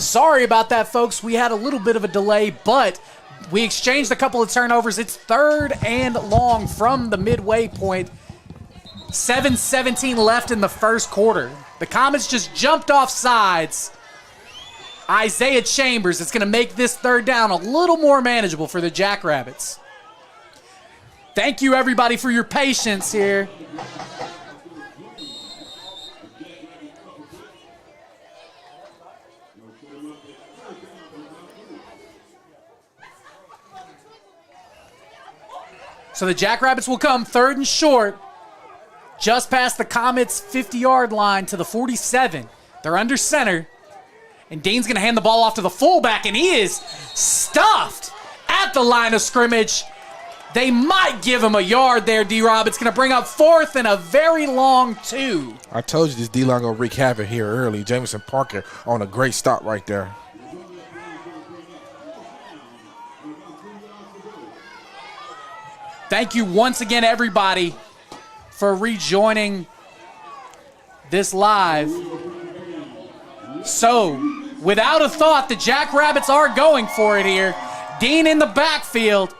Sorry about that, folks. We had a little bit of a delay, but we exchanged a couple of turnovers. It's 3rd and long from the midway point. 7:17 left in the first quarter. The Comets just jumped off sides. Isaiah Chambers, it's going to make this 3rd down a little more manageable for the Jackrabbits. Thank you, everybody, for your patience here. So the Jackrabbits will come 3rd and short, just past the Comets' 50-yard line to the 47. They're under center. And Dean's going to hand the ball off to the fullback, and he is stuffed at the line of scrimmage. They might give him a yard there, D-Rob. It's going to bring up 4th and a very long 2. I told you this D-line going to wreak havoc here early. Jamison Parker on a great stop right there. Thank you once again, everybody, for rejoining this live. So, without a thought, the Jackrabbits are going for it here. Dean in the backfield.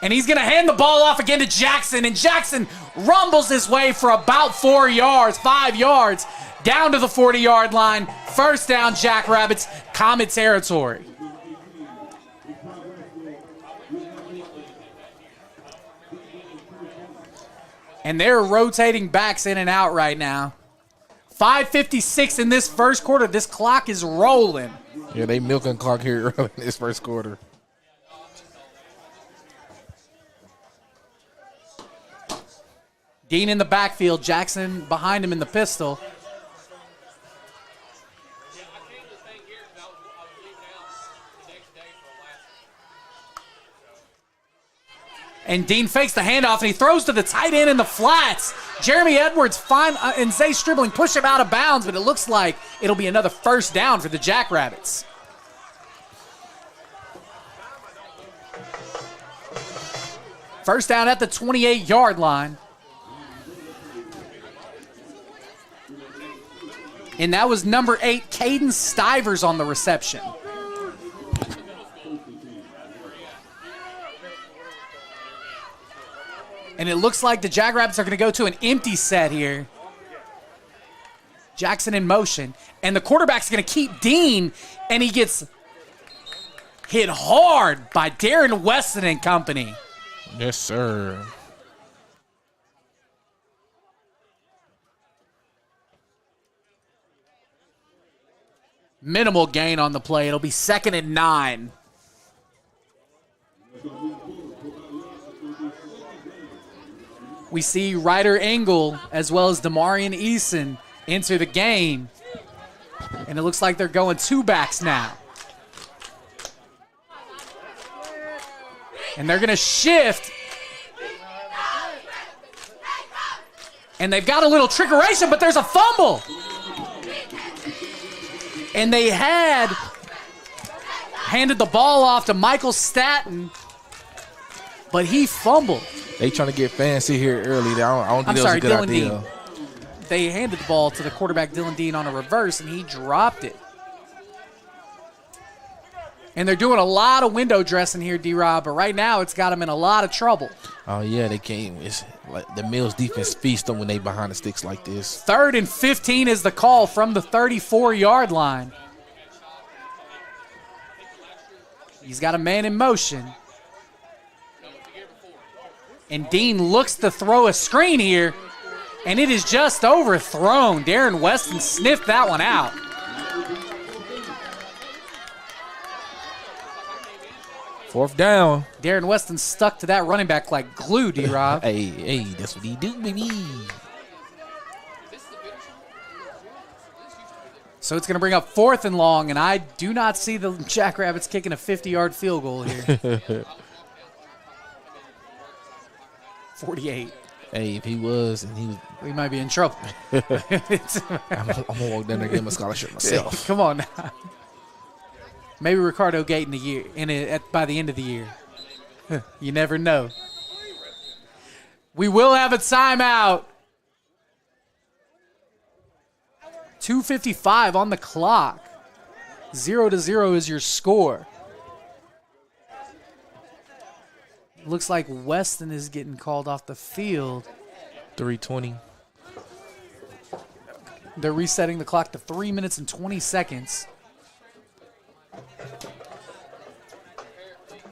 And he's going to hand the ball off again to Jackson. And Jackson rumbles his way for about 5 yards, down to the 40-yard line. First down, Jackrabbits, Comet territory. And they're rotating backs in and out right now. 5:56 in this first quarter. This clock is rolling. Yeah, they milking clock here early in this first quarter. Dean in the backfield. Jackson behind him in the pistol. And Dean fakes the handoff, and he throws to the tight end in the flats. Jeremy Edwards and Zay Stribling push him out of bounds, but it looks like it'll be another first down for the Jackrabbits. First down at the 28-yard line. And that was number 8, Caden Stivers on the reception. And it looks like the Jackrabbits are going to go to an empty set here. Jackson in motion. And the quarterback's going to keep Dean, and he gets hit hard by Darren Weston and company. Yes, sir. Minimal gain on the play. It'll be 2nd and 9. We see Ryder Engel as well as Demarion Eason enter the game. And it looks like they're going 2 backs now. And they're going to shift. And they've got a little trickeration, but there's a fumble. And they had handed the ball off to Michael Staton, but he fumbled. They trying to get fancy here early. I don't think that was a good Dylan idea. Dean. They handed the ball to the quarterback, Dylan Dean, on a reverse, and he dropped it. And they're doing a lot of window dressing here, D-Rob, but right now it's got them in a lot of trouble. Oh, yeah, they came. It's like the Mills defense feast them when they behind the sticks like this. 3rd and 15 is the call from the 34-yard line. He's got a man in motion. And Dean looks to throw a screen here, and it is just overthrown. Darren Weston sniffed that one out. Fourth down. Darren Weston stuck to that running back like glue, D-Rob. Hey, that's what he do, baby. So it's going to bring up 4th and long, and I do not see the Jackrabbits kicking a 50-yard field goal here. 48. Hey, if he was, we might be in trouble. I'm gonna walk down there and get him a scholarship myself. Come on now. Maybe Ricardo Gate by the end of the year. You never know. We will have a timeout. 2:55 on the clock. 0-0 is your score. Looks like Weston is getting called off the field. 3:20. They're resetting the clock to 3 minutes and 20 seconds.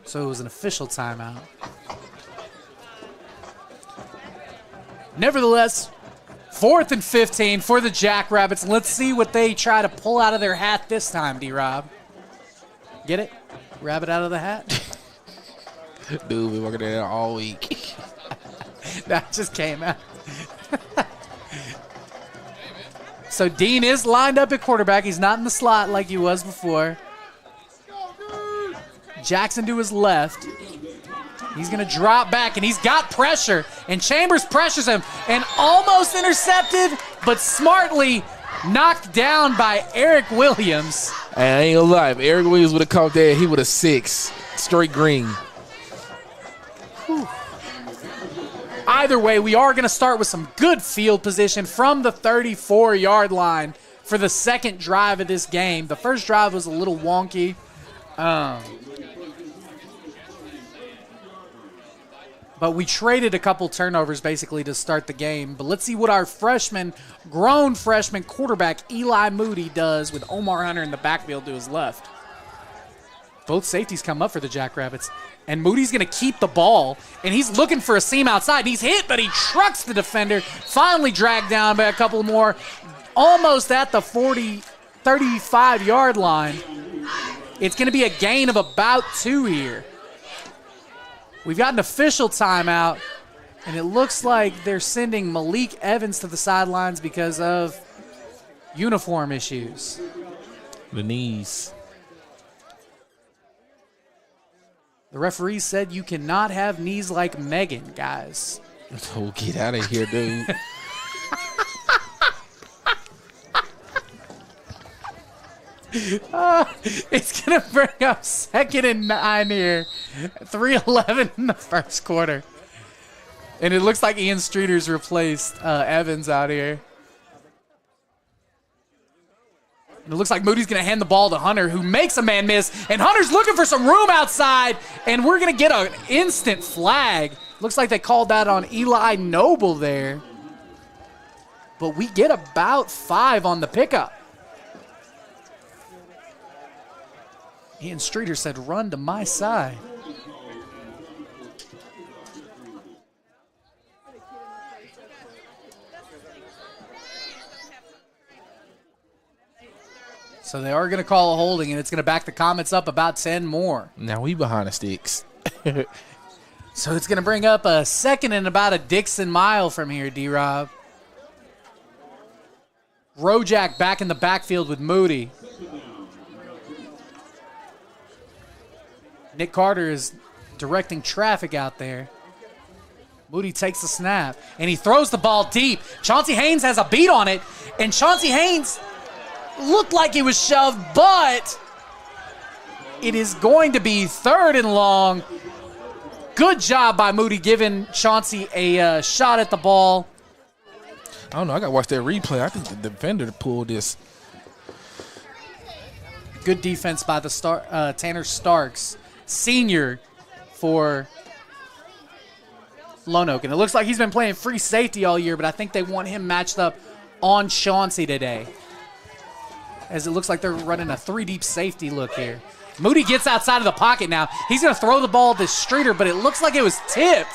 So it was an official timeout. Nevertheless, 4th and 15 for the Jackrabbits. Let's see what they try to pull out of their hat this time, D-Rob. Get it? Rabbit out of the hat? Dude, we working there all week. That just came out. So Dean is lined up at quarterback. He's not in the slot like he was before. Jackson to his left. He's going to drop back, and he's got pressure. And Chambers pressures him and almost intercepted, but smartly knocked down by Eric Williams. And I ain't gonna lie, if Eric Williams would have caught that, he would have 6. Straight green. Whew. Either way, we are going to start with some good field position from the 34-yard line for the second drive of this game. The first drive was a little wonky. But we traded a couple turnovers basically to start the game. But let's see what our grown freshman quarterback Eli Moody does with Omar Hunter in the backfield to his left. Both safeties come up for the Jackrabbits. And Moody's going to keep the ball, and he's looking for a seam outside. He's hit, but he trucks the defender, finally dragged down by a couple more, almost at the 35-yard line. It's going to be a gain of about 2 here. We've got an official timeout, and it looks like they're sending Malik Evans to the sidelines because of uniform issues. The knees. The referee said you cannot have knees like Megan, guys. Oh, get out of here, dude. It's going to bring up 2nd and 9 here. 3:11 in the first quarter. And it looks like Ian Streeter's replaced Evans out here. And it looks like Moody's going to hand the ball to Hunter, who makes a man miss. And Hunter's looking for some room outside. And we're going to get an instant flag. Looks like they called that on Eli Noble there. But we get about 5 on the pickup. Ian Streeter said, run to my side. So they are going to call a holding, and it's going to back the Comets up about 10 more. Now we behind the sticks. So it's going to bring up a 2nd and about a Dixon mile from here, D-Rob. Rojak back in the backfield with Moody. Nick Carter is directing traffic out there. Moody takes the snap, and he throws the ball deep. Chauncey Haynes has a beat on it, and Chauncey Haynes looked like he was shoved, but it is going to be 3rd and long. Good job by Moody giving Chauncey a shot at the ball. I don't know. I got to watch that replay. I think the defender pulled this. Good defense by the Tanner Starks, senior for Lonoke. And it looks like he's been playing free safety all year, but I think they want him matched up on Chauncey today, as it looks like they're running a 3-deep safety look here. Moody gets outside of the pocket now. He's going to throw the ball to Streeter, but it looks like it was tipped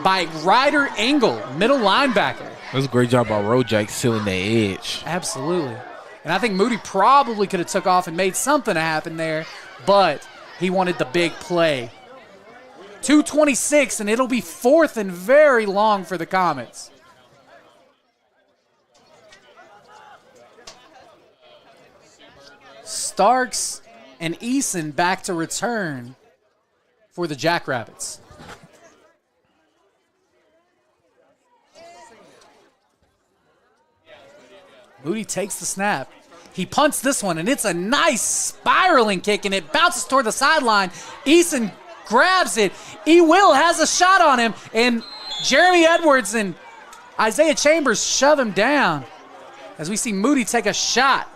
by Ryder Engel, middle linebacker. That was a great job by Rojak sealing the edge. Absolutely. And I think Moody probably could have took off and made something happen there, but he wanted the big play. 2:26, and it'll be 4th and very long for the Comets. Starks and Eason back to return for the Jackrabbits. Moody takes the snap. He punts this one, and it's a nice spiraling kick, and it bounces toward the sideline. Eason grabs it. Will has a shot on him, and Jeremy Edwards and Isaiah Chambers shove him down. as we see Moody take a shot.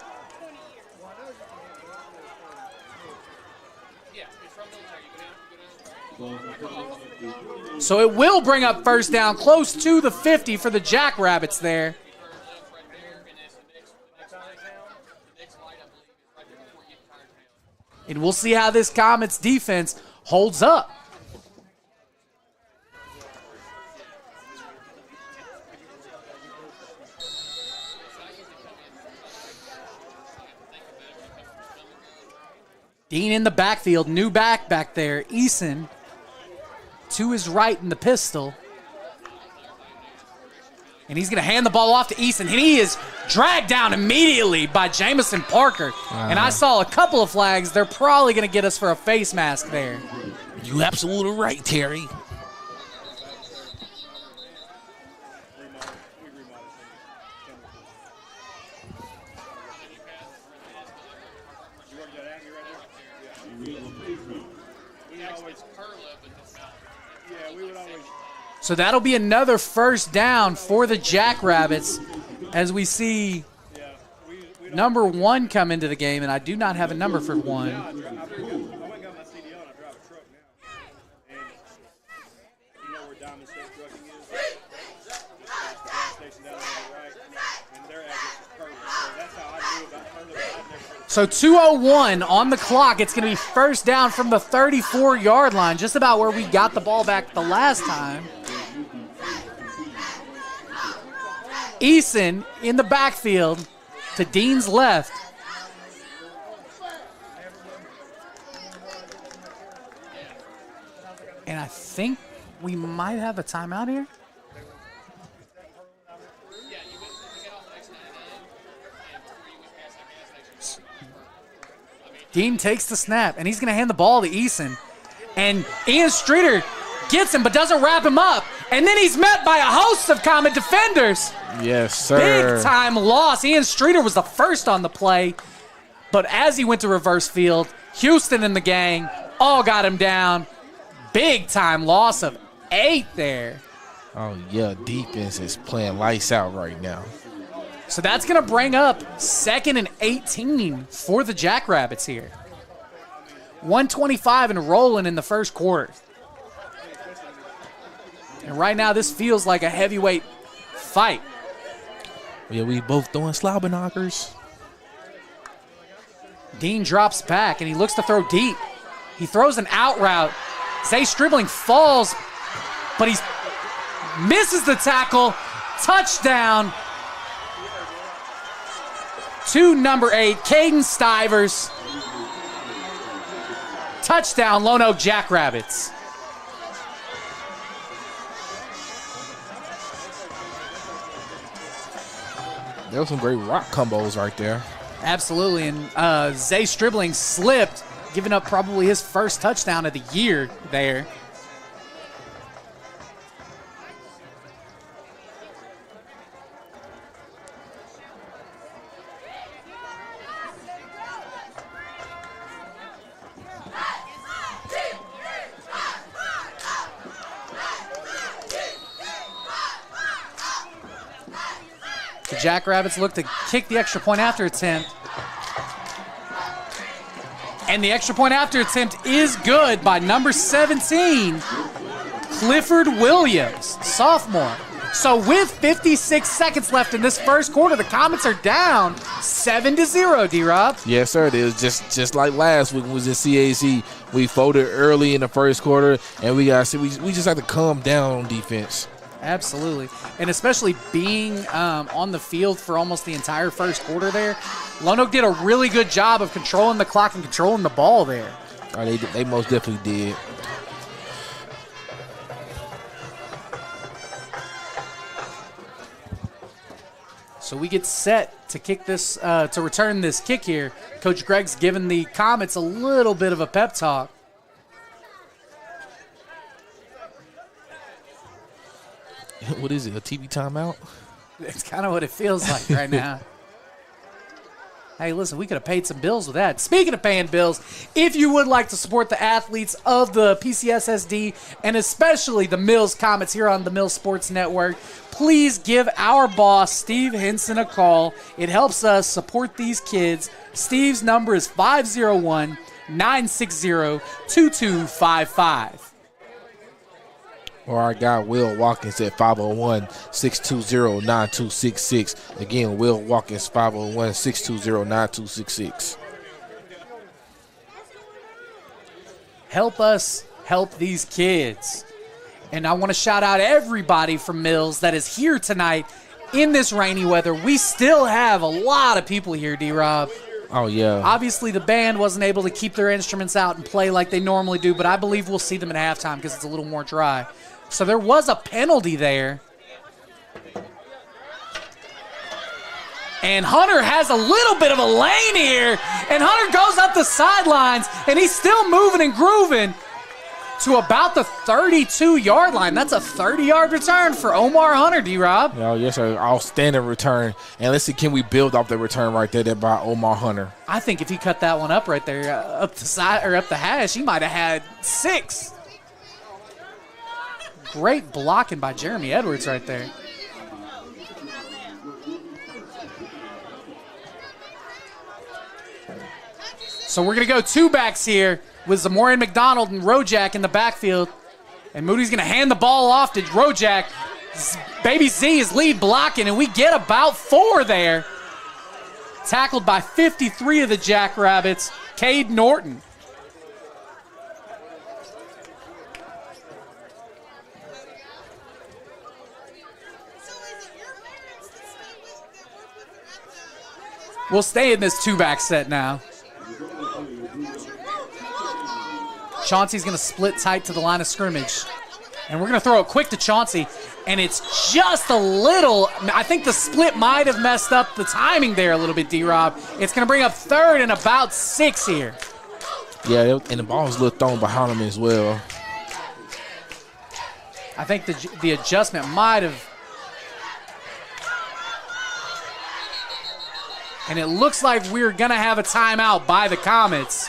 So it will bring up first down close to the 50 for the Jackrabbits there. And we'll see how this Comets defense holds up. Dean in the backfield, new back there. Eason to his right in the pistol. And he's going to hand the ball off to Eason. And he is dragged down immediately by Jamison Parker. And I saw a couple of flags. They're probably going to get us for a face mask there. You absolutely right, Terry. So that'll be another first down for the Jackrabbits as we see number 1 come into the game, and I do not have a number for 1. So 2:01 on the clock. It's going to be first down from the 34-yard line, just about where we got the ball back the last time. Eason in the backfield to Dean's left. And I think we might have a timeout here. Dean takes the snap, and he's going to hand the ball to Eason. And Ian Streeter gets him, but doesn't wrap him up. And then he's met by a host of Comet defenders. Yes, sir. Big-time loss. Ian Streeter was the first on the play. But as he went to reverse field, Houston and the gang all got him down. Big-time loss of 8 there. Oh, yeah, defense is playing lights out right now. So that's going to bring up 2nd and 18 for the Jackrabbits here. 1:25 and rolling in the first quarter. And right now this feels like a heavyweight fight. Yeah, we both throwing slobber knockers. Dean drops back, and he looks to throw deep. He throws an out route. Zay Stribling falls, but he misses the tackle. Touchdown to number 8, Caden Stivers. Touchdown, Lonoke Jackrabbits. There were some great rock combos right there. Absolutely, and Zay Stribling slipped, giving up probably his first touchdown of the year there. The Jackrabbits look to kick the extra point after attempt. And the extra point after attempt is good by number 17, Clifford Williams, sophomore. So with 56 seconds left in this first quarter, the Comets are down 7-0, D-Rob. Yes, sir. It was just like last week when we was in CAC. We folded early in the first quarter, and we just have to calm down on defense. Absolutely. And especially being on the field for almost the entire first quarter there, Lonoke did a really good job of controlling the clock and controlling the ball there. Oh, they most definitely did. So we get set to kick this, to return this kick here. Coach Greg's giving the Comets a little bit of a pep talk. What is it, a TV timeout? It's kind of what it feels like right now. Hey, listen, we could have paid some bills with that. Speaking of paying bills, if you would like to support the athletes of the PCSSD and especially the Mills Comets here on the Mills Sports Network, please give our boss, Steve Henson, a call. It helps us support these kids. Steve's number is 501-960-2255. Or our guy Will Watkins at 501-620-9266. Again, Will Watkins, 501-620-9266. Help us help these kids. And I want to shout out everybody from Mills that is here tonight in this rainy weather. We still have a lot of people here, D-Rob. Oh, yeah. Obviously, the band wasn't able to keep their instruments out and play like they normally do, but I believe we'll see them at halftime because it's a little more dry. So there was a penalty there. And Hunter has a little bit of a lane here. And Hunter goes up the sidelines, and he's still moving and grooving to about the 32-yard line. That's a 30-yard return for Omar Hunter, D-Rob. Oh, yes, sir. Outstanding return. And let's see, can we build off the return right there by Omar Hunter? I think if he cut that one up right there, up the side or up the hash, he might have had 6. Great blocking by Jeremy Edwards right there. So we're going to go 2 backs here with Zamorian McDonald and Rojak in the backfield. And Moody's going to hand the ball off to Rojak. Baby Z is lead blocking, and we get about 4 there. Tackled by 53 of the Jackrabbits, Cade Norton. We'll stay in this 2-back set now. Chauncey's going to split tight to the line of scrimmage. And we're going to throw it quick to Chauncey. And it's just a little, I think the split might have messed up the timing there a little bit, D-Rob. It's going to bring up 3rd and about 6 here. Yeah, and the ball was a little thrown behind him as well. I think the adjustment might have. And it looks like we're going to have a timeout by the Comets.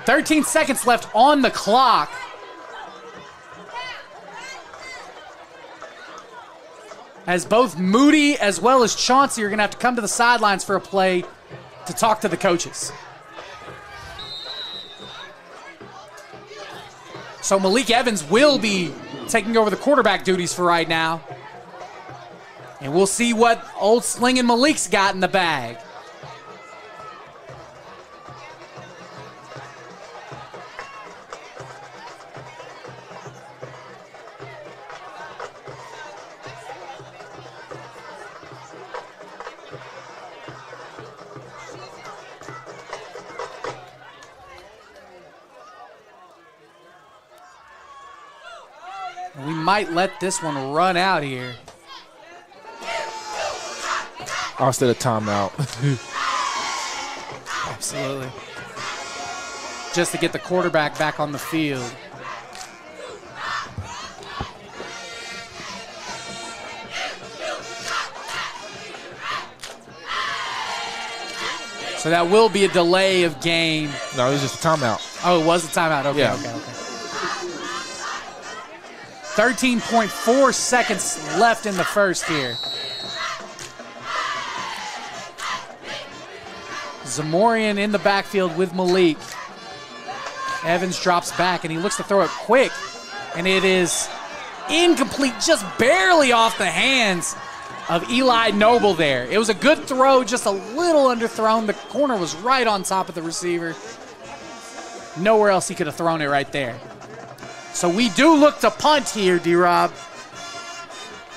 "13 seconds left on the clock. As both Moody as well as Chauncey are going to have to come to the sidelines for a play to talk to the coaches. So Malik Evans will be taking over the quarterback duties for right now. And we'll see what old Slingin' Malik's got in the bag. We might let this one run out here. Instead of timeout. Absolutely. Just to get the quarterback back on the field. So that will be a delay of game. No, it was just a timeout. Oh, it was a timeout. Okay, yeah. okay. 13.4 seconds left in the first here. Zamorian in the backfield with Malik. Evans drops back, and he looks to throw it quick. And it is incomplete, just barely off the hands of Eli Noble there. It was a good throw, just a little underthrown. The corner was right on top of the receiver. Nowhere else he could have thrown it right there. So we do look to punt here, D-Rob.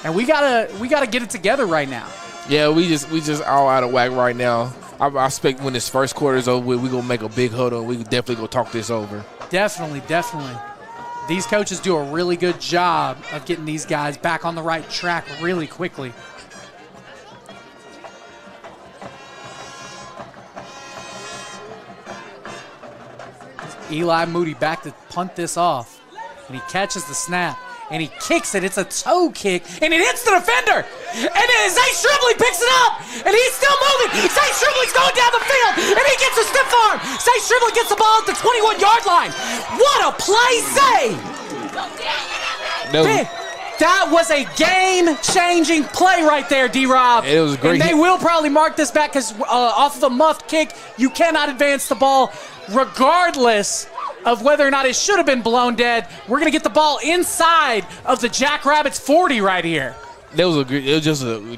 And we gotta get it together right now. Yeah, we just all out of whack right now. I expect when this first quarter is over, we're going to make a big huddle, and we definitely go talk this over. Definitely, definitely. These coaches do a really good job of getting these guys back on the right track really quickly. Eli Moody back to punt this off. And he catches the snap. And he kicks it. It's a toe kick. And it hits the defender. And Zay Stribley picks it up. And he's still moving. Zay Stribley's going down the field. And he gets a stiff arm. Zay Stribley gets the ball at the 21-yard line. What a play, Zay! That was a game-changing play right there, D-Rob. It was great. And they will probably mark this back because off of a muffed kick, you cannot advance the ball regardless of whether or not it should have been blown dead. We're going to get the ball inside of the Jackrabbits 40 right here. It was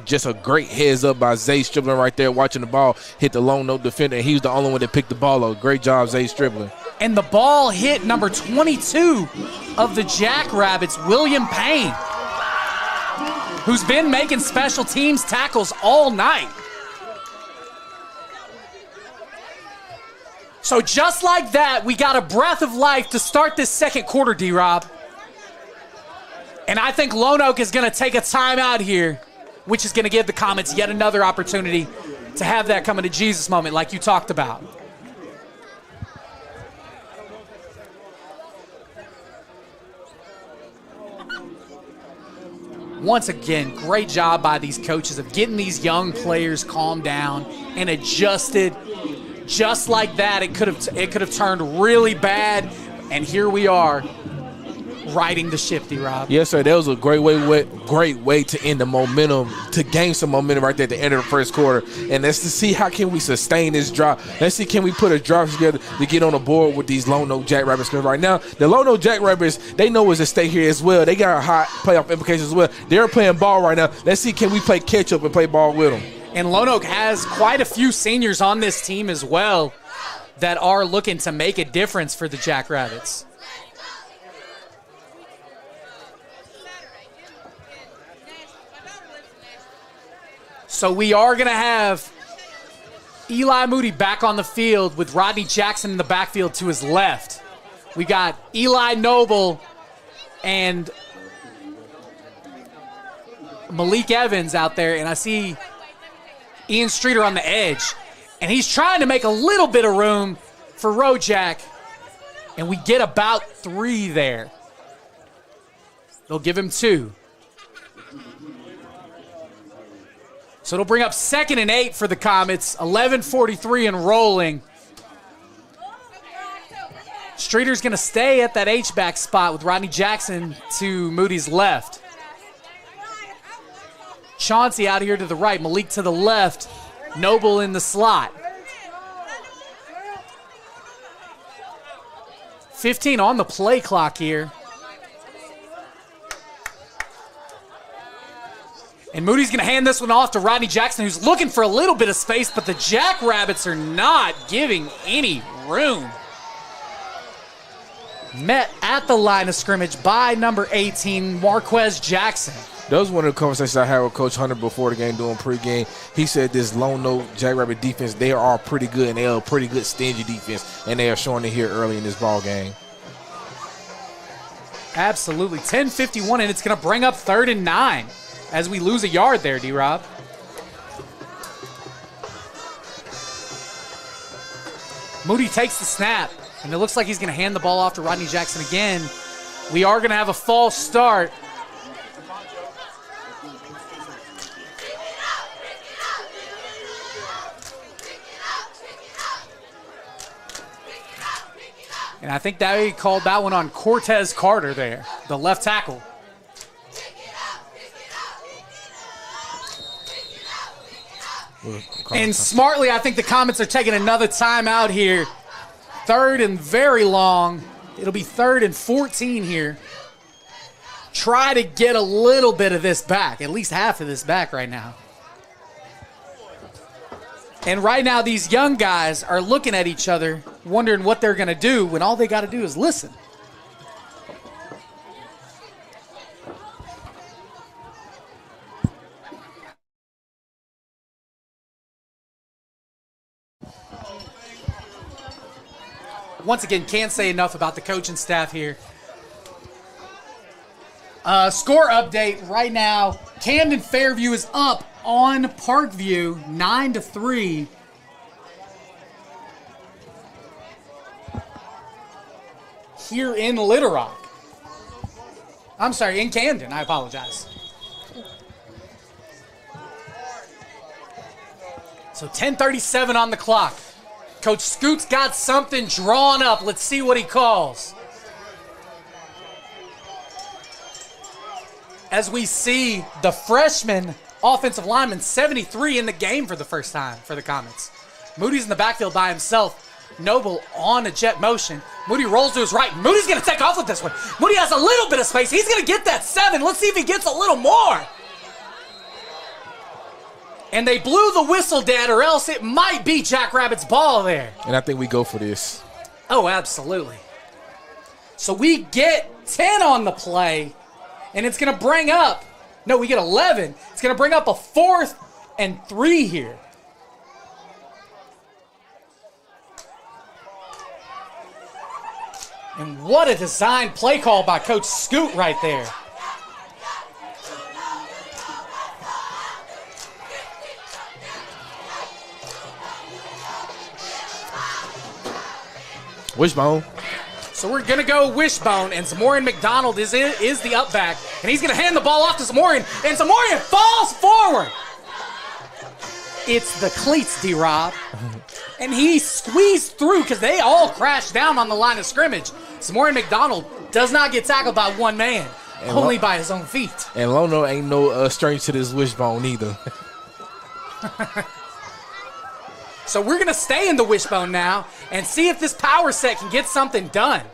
just a great heads up by Zay Striblin right there, watching the ball hit the Lonoke defender, and he was the only one that picked the ball up. Great job, Zay Striblin. And the ball hit number 22 of the Jackrabbits, William Payne, who's been making special teams tackles all night. So just like that, we got a breath of life to start this second quarter, D-Rob. And I think Lonoke is going to take a timeout here, which is going to give the Comets yet another opportunity to have that coming to Jesus moment like you talked about. Once again, great job by these coaches of getting these young players calmed down and adjusted. Just like that, it could have turned really bad, and here we are, riding the ship, D-Rob. Yes, sir. That was a great way to end the momentum, to gain some momentum right there at the end of the first quarter. And let's see how can we sustain this drop. Let's see can we put a drop together to get on the board with these Lonoke Jackrabbits. Because right now, the Lonoke Jackrabbits, they know it's a stake here as well. They got a hot playoff implications as well. They're playing ball right now. Let's see can we play catch up and play ball with them. And Lonoke has quite a few seniors on this team as well that are looking to make a difference for the Jackrabbits. So we are going to have Eli Moody back on the field with Rodney Jackson in the backfield to his left. We got Eli Noble and Malik Evans out there, and I see Ian Streeter on the edge. And he's trying to make a little bit of room for Rojak, and we get about 3 there. They'll give him 2. So it'll bring up 2nd and 8 for the Comets, 11:43 and rolling. Streeter's going to stay at that H-back spot with Rodney Jackson to Moody's left. Chauncey out here to the right, Malik to the left, Noble in the slot. 15 on the play clock here. And Moody's going to hand this one off to Rodney Jackson, who's looking for a little bit of space, but the Jackrabbits are not giving any room. Met at the line of scrimmage by number 18, Marquez Jackson. That was one of the conversations I had with Coach Hunter before the game doing pregame. He said this Lonoke Jackrabbit defense, they are pretty good, and they are a pretty good stingy defense, and they are showing it here early in this ball game. Absolutely. 10:51, and it's going to bring up 3rd and 9 as we lose a yard there, D-Rob. Moody takes the snap, and it looks like he's going to hand the ball off to Rodney Jackson again. We are going to have a false start. And I think that he called that one on Cortez Carter there, the left tackle. And smartly, I think the Comets are taking another timeout here. 3rd and very long. It'll be 3rd and 14 here. Try to get a little bit of this back, at least half of this back right now. And right now, these young guys are looking at each other, wondering what they're going to do when all they got to do is listen. Once again, can't say enough about the coaching staff here. Score update right now. Camden Fairview is up on Parkview, 9-3. here in Little Rock. I'm sorry, in Camden. I apologize. So 10:37 on the clock. Coach Scoot's got something drawn up. Let's see what he calls. As we see the freshman offensive lineman, 73 in the game for the first time for the Comets. Moody's in the backfield by himself. Noble on a jet motion. Moody rolls to his right. Moody's going to take off with this one. Moody has a little bit of space. He's going to get that 7. Let's see if he gets a little more. And they blew the whistle, Dad, or else it might be Jackrabbits' ball there. And I think we go for this. Oh, absolutely. So we get 10 on the play, and it's going to bring up, no, we get 11. It's going to bring up a 4th and 3 here. And what a design play call by Coach Scoot right there. Wishbone. So we're going to go wishbone, and Zamorian McDonald is the up back, and he's going to hand the ball off to Zamorian, and Zamorian falls forward. It's the cleats, D-Rob. And he squeezed through because they all crashed down on the line of scrimmage. Zamorian McDonald does not get tackled by one man, and only by his own feet. And Lono ain't no strength to this wishbone either. So we're going to stay in the wishbone now and see if this power set can get something done.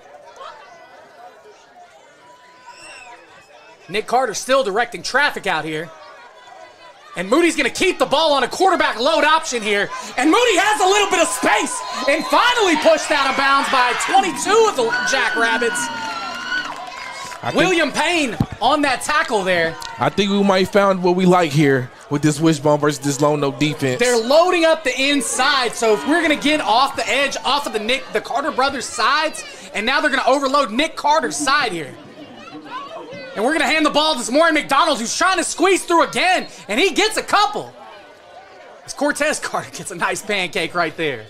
Nick Carter still directing traffic out here. And Moody's going to keep the ball on a quarterback load option here. And Moody has a little bit of space and finally pushed out of bounds by 22 of the Jackrabbits. William Payne on that tackle there. I think we might found what we like here with this wishbone versus this Lono defense. They're loading up the inside, so if we're going to get off the edge, off of the Carter brothers' sides, and now they're going to overload Nick Carter's side here. And we're going to hand the ball to Zamorian McDonald, who's trying to squeeze through again, and he gets a couple. As Cortez Carter gets a nice pancake right there.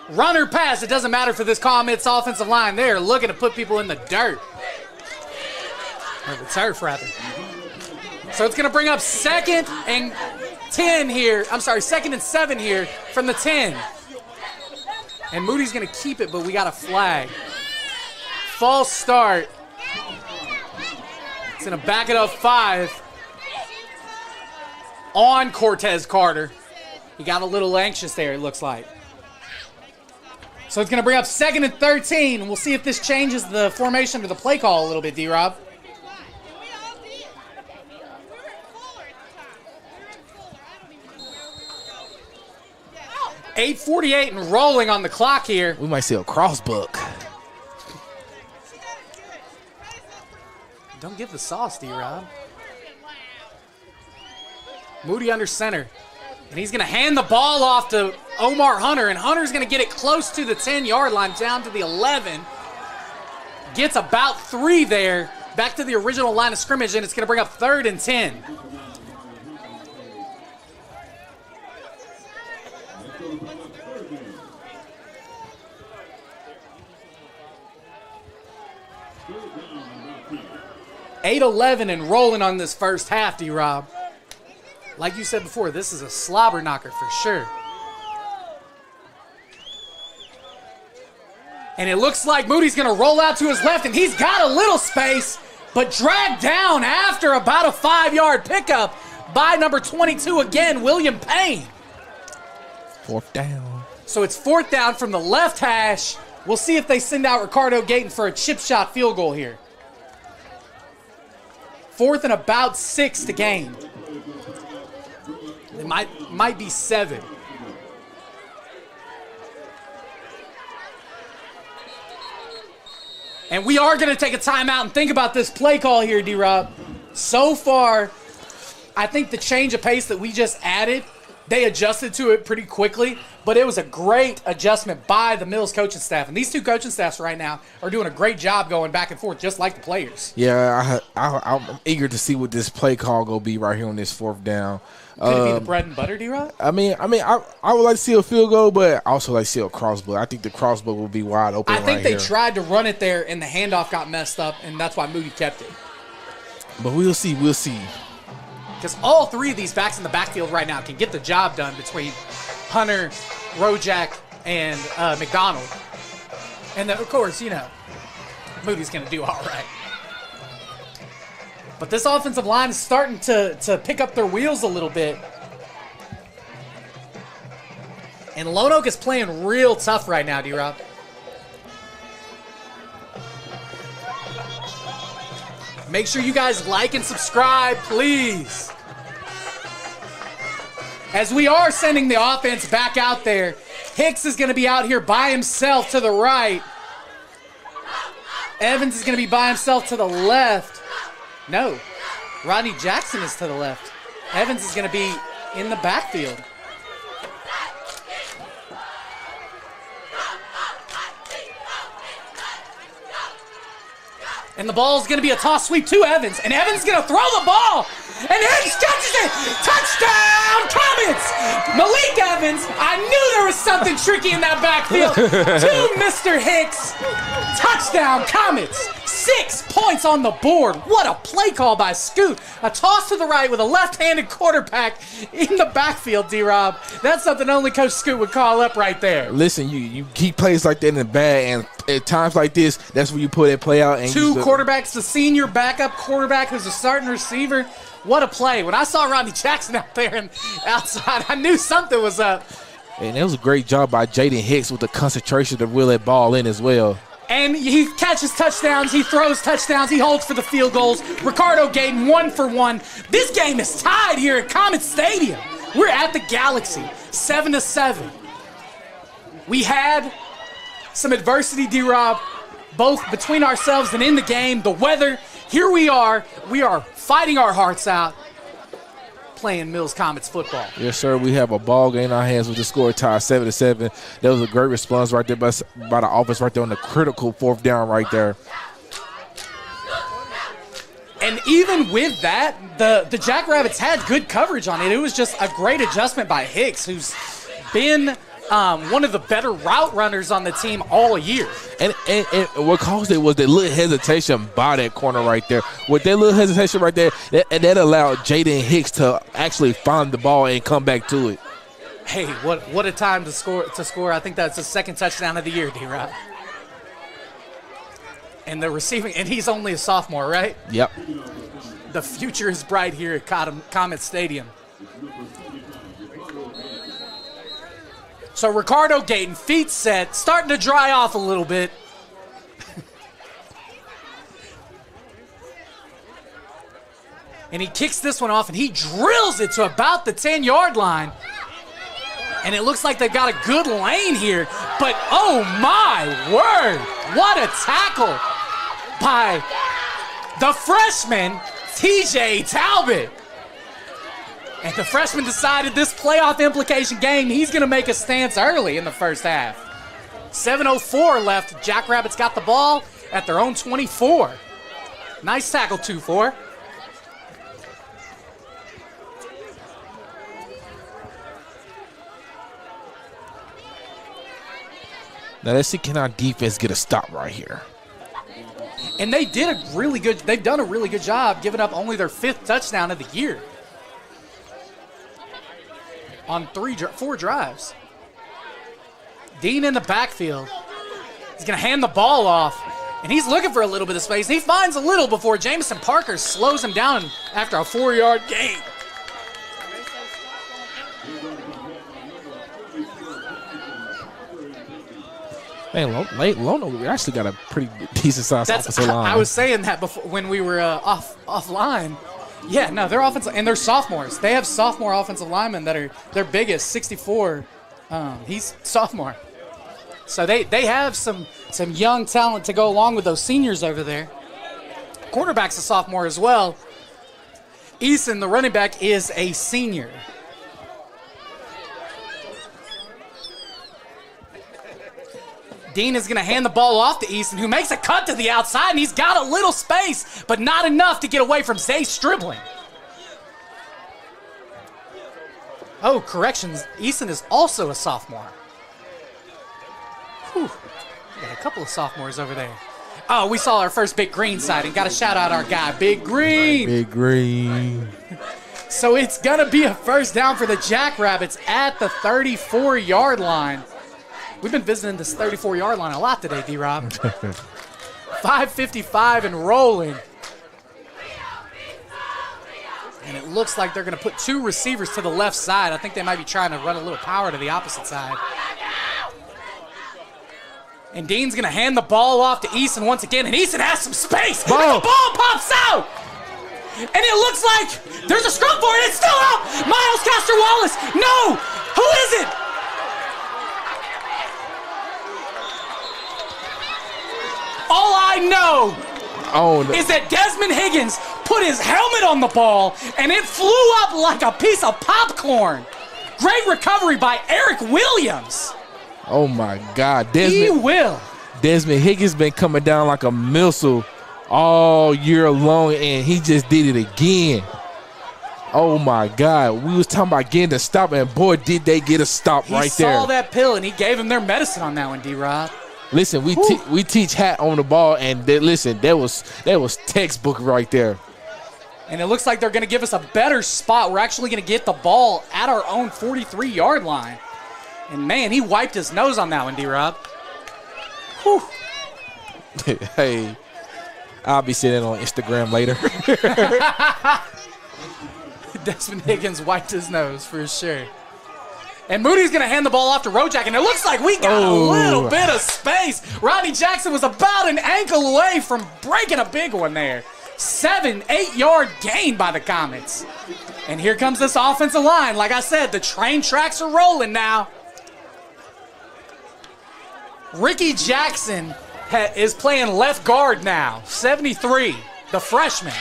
Runner pass, it doesn't matter for this Comets offensive line. They're looking to put people in the dirt. Or the turf, rather. So it's going to bring up 2nd and 10 here. I'm sorry, 2nd and 7 here from the 10. And Moody's going to keep it, but we got a flag. False start. It's going to back it up 5 on Cortez Carter. He got a little anxious there, it looks like. So it's going to bring up 2nd and 13. We'll see if this changes the formation or the play call a little bit, D-Rob. .848 and rolling on the clock here. We might see a crossbuck. Don't give the sauce, D-Rob. Moody under center. And he's going to hand the ball off to Omar Hunter. And Hunter's going to get it close to the 10-yard line, down to the 11. Gets about 3 there, back to the original line of scrimmage, and it's going to bring up 3rd and 10. .811 and rolling on this first half, D-Rob. Like you said before, this is a slobber knocker for sure. And it looks like Moody's going to roll out to his left, and he's got a little space, but dragged down after about a 5-yard pickup by number 22 again, William Payne. 4th down. So it's 4th down from the left hash. We'll see if they send out Ricardo Gayton for a chip shot field goal here. 4th and about 6 to gain. It might be 7. And we are going to take a timeout and think about this play call here, D-Rob. So far, I think the change of pace that we just added They adjusted to it pretty quickly, but it was a great adjustment by the Mills coaching staff. And these two coaching staffs right now are doing a great job going back and forth, just like the players. Yeah, I'm eager to see what this play call going to be right here on this 4th down. Could it be the bread and butter, D-Rod? I would like to see a field goal, but I also like to see a crossbow. I think the crossbow will be wide open. I think they tried to run it there, and the handoff got messed up, and that's why Moody kept it. But we'll see. We'll see. Because all three of these backs in the backfield right now can get the job done between Hunter, Rojak, and McDonald. And then, of course, Moody's going to do all right. But this offensive line is starting to pick up their wheels a little bit. And Lonoke is playing real tough right now, D-Rob. Make sure you guys like and subscribe, please. As we are sending the offense back out there, Hicks is going to be out here by himself to the right. Evans is going to be by himself to the left. No, Rodney Jackson is to the left. Evans is going to be in the backfield. And the ball is going to be a toss sweep to Evans. And Evans is going to throw the ball. And Hicks catches it. Touchdown, Comets! Malik Evans. I knew there was something tricky in that backfield. To Mr. Hicks. Touchdown, Comets. 6 points on the board. What a play call by Scoot. A toss to the right with a left-handed quarterback in the backfield, D-Rob. That's something only Coach Scoot would call up right there. Listen, you keep plays like that in the bag, and at times like this, that's when you put that play out. And two quarterbacks, the senior backup quarterback who's a starting receiver. What a play. When I saw Rodney Jackson out there and outside, I knew something was up. And it was a great job by Jaden Hicks with the concentration to reel that ball in as well. And he catches touchdowns, he throws touchdowns, he holds for the field goals. Ricardo Gayton 1 for 1. This game is tied here at Comets Stadium. We're at the Galaxy, 7-7. We had some adversity, D-Rob, both between ourselves and in the game. The weather, here we are fighting our hearts out, playing Mills Comets football. Yes, sir. We have a ball game in our hands with the score tied 7-7. That was a great response right there by the offense right there on the critical 4th down right there. And even with that, the Jackrabbits had good coverage on it. It was just a great adjustment by Hicks, who's been one of the better route runners on the team all year. And what caused it was that little hesitation by that corner right there. With that little hesitation right there, that allowed Jaden Hicks to actually find the ball and come back to it. Hey, what a time to score. I think that's the second touchdown of the year, D-Rob. And the receiving, and he's only a sophomore, right? Yep. The future is bright here at Comet Stadium. So Ricardo Gayton, feet set, starting to dry off a little bit. And he kicks this one off, and he drills it to about the 10-yard line. And it looks like they've got a good lane here. But, oh, my word, what a tackle by the freshman, TJ Talbot. And the freshman decided this playoff implication game, he's going to make a stance early in the first half. 7:04 left. Jackrabbits got the ball at their own 24. Nice tackle, 2-4. Now let's see, can our defense get a stop right here? And they've done a really good job giving up only their 5th touchdown of the year on 4 drives. Dean in the backfield. He's going to hand the ball off, and he's looking for a little bit of space. He finds a little before Jamison Parker slows him down after a 4-yard gain. Man, Lonoke actually got a pretty decent size offensive line. I was saying that before when we were offline. Yeah, no, they're offensive, and they're sophomores. They have sophomore offensive linemen that are their biggest, 64. He's sophomore. So they have some young talent to go along with those seniors over there. Cornerback's a sophomore as well. Eason, the running back, is a senior. Dean is going to hand the ball off to Easton, who makes a cut to the outside, and he's got a little space, but not enough to get away from Zay Stribling. Oh, corrections. Easton is also a sophomore. Whew. Got a couple of sophomores over there. Oh, we saw our first Big Green sighting. Got to shout out our guy, Big Green. Big Green. So it's going to be a first down for the Jackrabbits at the 34-yard line. We've been visiting this 34-yard line a lot today, D-Rob. 5:55 and rolling. And it looks like they're going to put two receivers to the left side. I think they might be trying to run a little power to the opposite side. And Dean's going to hand the ball off to Easton once again, and Easton has some space. And the ball pops out. And it looks like there's a scrum for it. It's still out. Miles Castor-Wallace. No. Who is it? All I know is that Desmond Higgins put his helmet on the ball, and it flew up like a piece of popcorn. Great recovery by Eric Williams. Oh, my God. Desmond Higgins been coming down like a missile all year long, and he just did it again. Oh, my God. We was talking about getting the stop, and, boy, did they get a stop right there. He saw that pill, and he gave him their medicine on that one, D-Rob. Listen, we teach hat on the ball, and that was textbook right there. And it looks like they're going to give us a better spot. We're actually going to get the ball at our own 43-yard line. And, man, he wiped his nose on that one, D-Rob. Whew. Hey, I'll be sitting on Instagram later. Desmond Higgins wiped his nose for sure. And Moody's going to hand the ball off to Rojak, and it looks like we got a little bit of space. Rodney Jackson was about an ankle away from breaking a big one there. 7-8-yard gain by the Comets. And here comes this offensive line. Like I said, the train tracks are rolling now. Ricky Jackson is playing left guard now, 73, the freshman.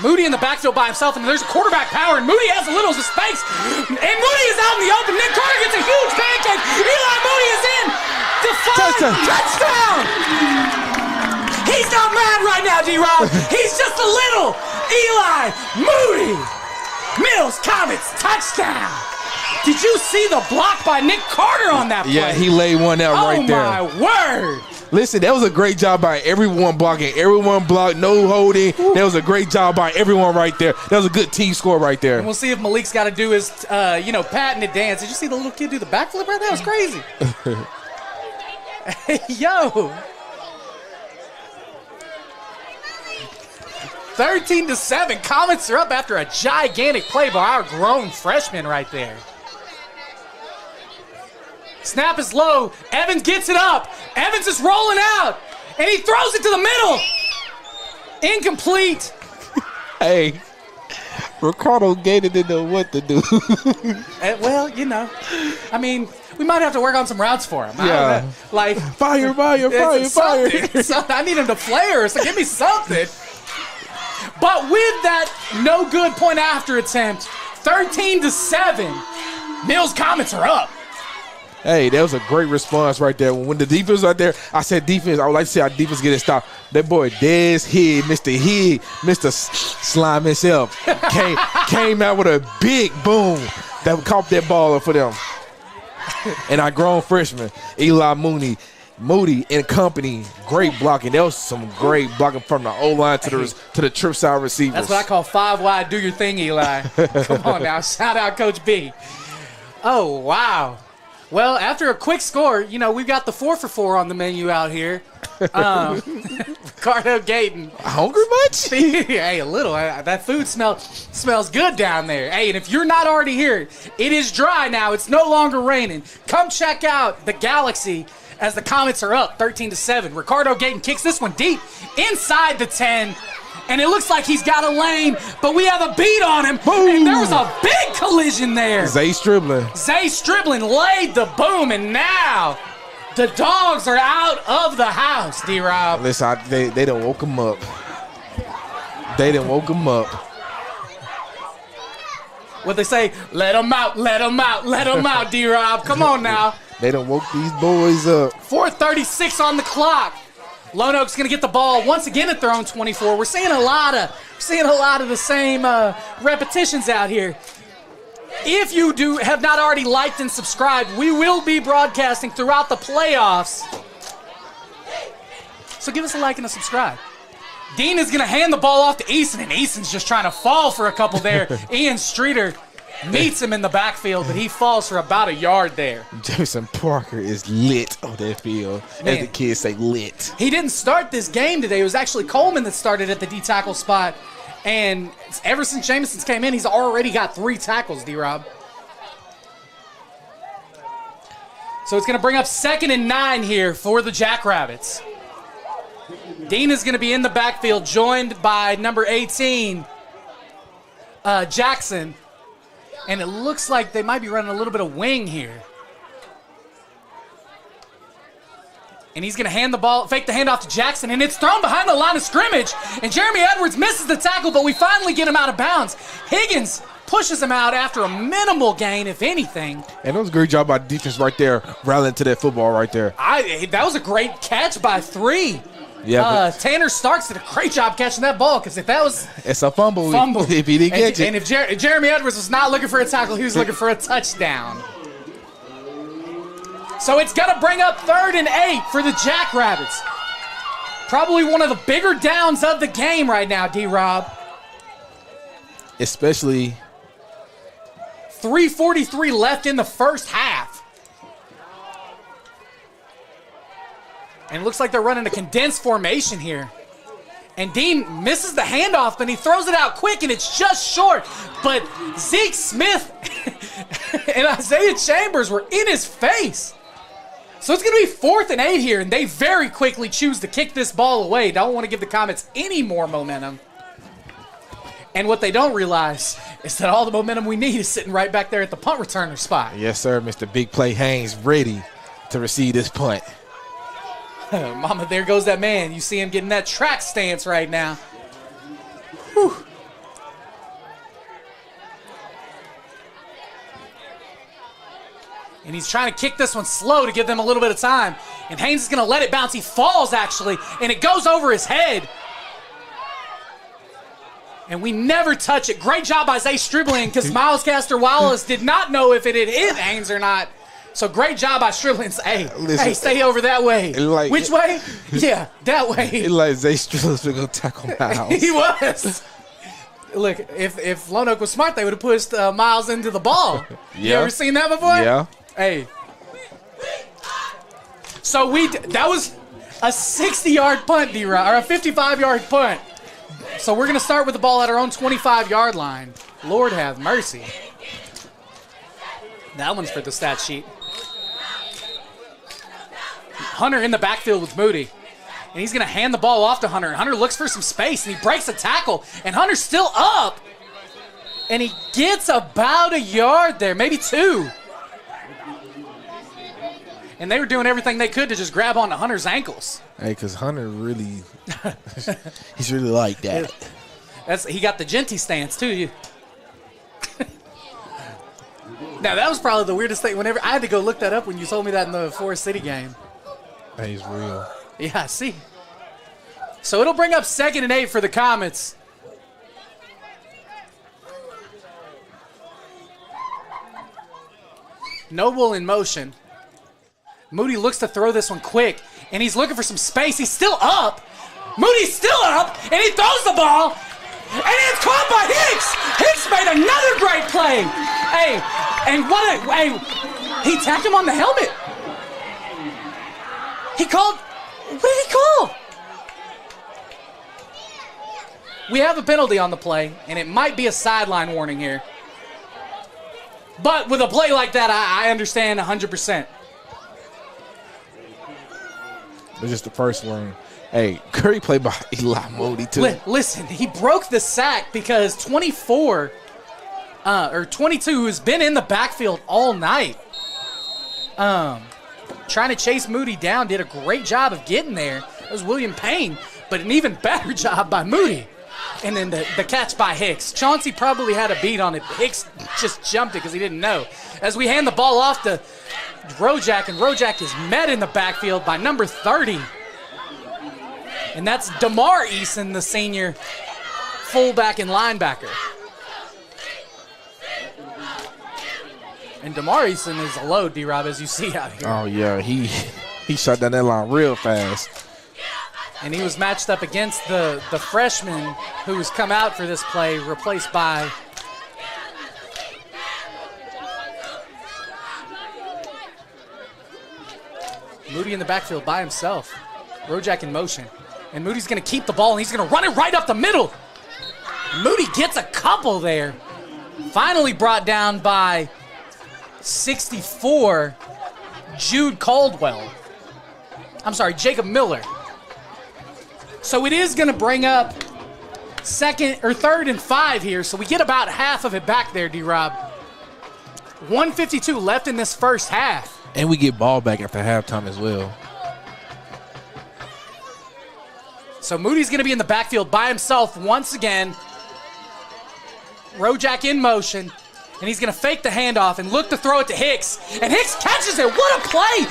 Moody in the backfield by himself, and there's a quarterback power, and Moody has a little space, and Moody is out in the open. Nick Carter gets a huge pancake. Eli Moody is in. Touchdown! He's not mad right now, D-Rob. He's just a little. Eli Moody. Mills Comets touchdown. Did you see the block by Nick Carter on that play? Yeah, he laid one out right there. Oh, my word. Listen, that was a great job by everyone blocking. Everyone blocked, no holding. That was a great job by everyone right there. That was a good team score right there. And we'll see if Malik's got to do his, patented dance. Did you see the little kid do the backflip right there? That was crazy. Yo. 13-7. Comets are up after a gigantic play by our grown freshman right there. Snap is low. Evans gets it up. Evans is rolling out. And he throws it to the middle. Incomplete. Hey, Ricardo Gator didn't know what to do. Well, I mean, we might have to work on some routes for him. Yeah. Like fire. So I need him to flare, so give me something. But with that no good point after attempt, 13-7, Mills Comets are up. Hey, that was a great response right there. When the defense was out there, I said defense. I would like to see our defense get it stopped. That boy, Des Higg, Mr. Higg, Mr. Slime himself, came out with a big boom that caught that ball up for them. And our grown freshman, Eli Moody and company, great blocking. That was some great blocking from the O-line to the trip side receivers. That's what I call 5 wide. Do your thing, Eli. Come on now. Shout out Coach B. Oh, wow. Well, after a quick score, we've got the 4 for 4 on the menu out here. Ricardo Gayton. Hungry much? Hey, a little. That food smells good down there. Hey, and if you're not already here, it is dry now. It's no longer raining. Come check out the Galaxy as the Comets are up 13-7. Ricardo Gayton kicks this one deep inside the 10. And it looks like he's got a lane, but we have a beat on him. Boom. And there was a big collision there. Zay Stribling laid the boom, and now the dogs are out of the house, D-Rob. Listen, they done woke him up. They done woke him up. What they say, let him out, let him out, let him out, D-Rob. Come on now. They done woke these boys up. 4:36 on the clock. Lonoke's going to get the ball once again at their own 24. We're seeing a lot of the same repetitions out here. If you have not already liked and subscribed, we will be broadcasting throughout the playoffs. So give us a like and a subscribe. Dean is going to hand the ball off to Easton, and Easton's just trying to fall for a couple there. Ian Streeter meets him in the backfield, but he falls for about a yard there. Jefferson Parker is lit on that field. Man. As the kids say, lit. He didn't start this game today. It was actually Coleman that started at the D tackle spot. And ever since Jameson's came in, he's already got 3 tackles, D-Rob. So it's going to bring up 2nd and 9 here for the Jackrabbits. Dean is going to be in the backfield, joined by number 18, Jackson. And it looks like they might be running a little bit of wing here. And he's going to hand the ball, fake the handoff to Jackson, and it's thrown behind the line of scrimmage. And Jeremy Edwards misses the tackle, but we finally get him out of bounds. Higgins pushes him out after a minimal gain, if anything. And that was a great job by the defense right there, rallying to that football right there. That was a great catch by 3. Yeah, Tanner Starks did a great job catching that ball, because if that was it's a fumble. If he didn't catch it. And if Jeremy Edwards was not looking for a tackle, he was looking for a touchdown. So it's going to bring up 3rd and 8 for the Jackrabbits. Probably one of the bigger downs of the game right now, D-Rob. Especially 3:43 left in the first half. And it looks like they're running a condensed formation here. And Dean misses the handoff, but he throws it out quick, and it's just short. But Zeke Smith and Isaiah Chambers were in his face. So it's going to be 4th and 8 here, and they very quickly choose to kick this ball away. Don't want to give the Comets any more momentum. And what they don't realize is that all the momentum we need is sitting right back there at the punt returner spot. Yes, sir. Mr. Big Play Haynes ready to receive this punt. Mama, there goes that man. You see him getting that track stance right now. Whew. And he's trying to kick this one slow to give them a little bit of time. And Haynes is going to let it bounce. He falls, actually, and it goes over his head. And we never touch it. Great job by Zay Stribling, because Miles Caster-Wallace did not know if it had hit Haynes or not. So great job by Stribling. Hey, stay over that way. Which way? Yeah, that way. It like Zay Stribling was going to tackle Miles. He was. Look, if Lonoke was smart, they would have pushed Miles into the ball. Yeah. You ever seen that before? Yeah. Hey. So that was a 60-yard punt, D-Rob, or a 55-yard punt. So we're going to start with the ball at our own 25-yard line. Lord have mercy. That one's for the stat sheet. Hunter in the backfield with Moody. And he's going to hand the ball off to Hunter. Hunter looks for some space, and he breaks a tackle. And Hunter's still up. And he gets about a yard there, maybe 2. And they were doing everything they could to just grab onto Hunter's ankles. Hey, because Hunter really, he's really like that. He got the Genty stance, too. Now, that was probably the weirdest thing. Whenever I had to go look that up when you told me that in the Forest City game. Hey, he's real. Yeah, I see. So it'll bring up 2nd and 8 for the Comets. Noble in motion. Moody looks to throw this one quick, and he's looking for some space. He's still up. Moody's still up, and he throws the ball, and it's caught by Hicks. Hicks made another great play. Hey, and he tapped him on the helmet. What did he call? We have a penalty on the play, and it might be a sideline warning here. But with a play like that, I understand 100%. It's just the first one. Hey, Curry played by Eli Moody, too. Listen, he broke the sack because 22, who's been in the backfield all night, trying to chase Moody down, did a great job of getting there. It was William Payne, but an even better job by Moody. And then the catch by Hicks. Chauncey probably had a beat on it. Hicks just jumped it because he didn't know. As we hand the ball off to Rojak, and Rojak is met in the backfield by number 30. And that's DeMar Eason, the senior fullback and linebacker. And DeMar Eason is a load, D-Rob, as you see out here. Oh, yeah. He shut down that line real fast. And he was matched up against the freshman who's come out for this play, replaced by Moody in the backfield by himself. Rojak in motion. And Moody's going to keep the ball, and he's going to run it right up the middle. Moody gets a couple there. Finally brought down by 64, Jude Caldwell. I'm sorry, Jacob Miller. So it is going to bring up third and 5 here, so we get about half of it back there, D-Rob. 1:52 left in this first half. And we get ball back after halftime as well. So Moody's going to be in the backfield by himself once again. Rojak in motion, and he's going to fake the handoff and look to throw it to Hicks. And Hicks catches it. What a play!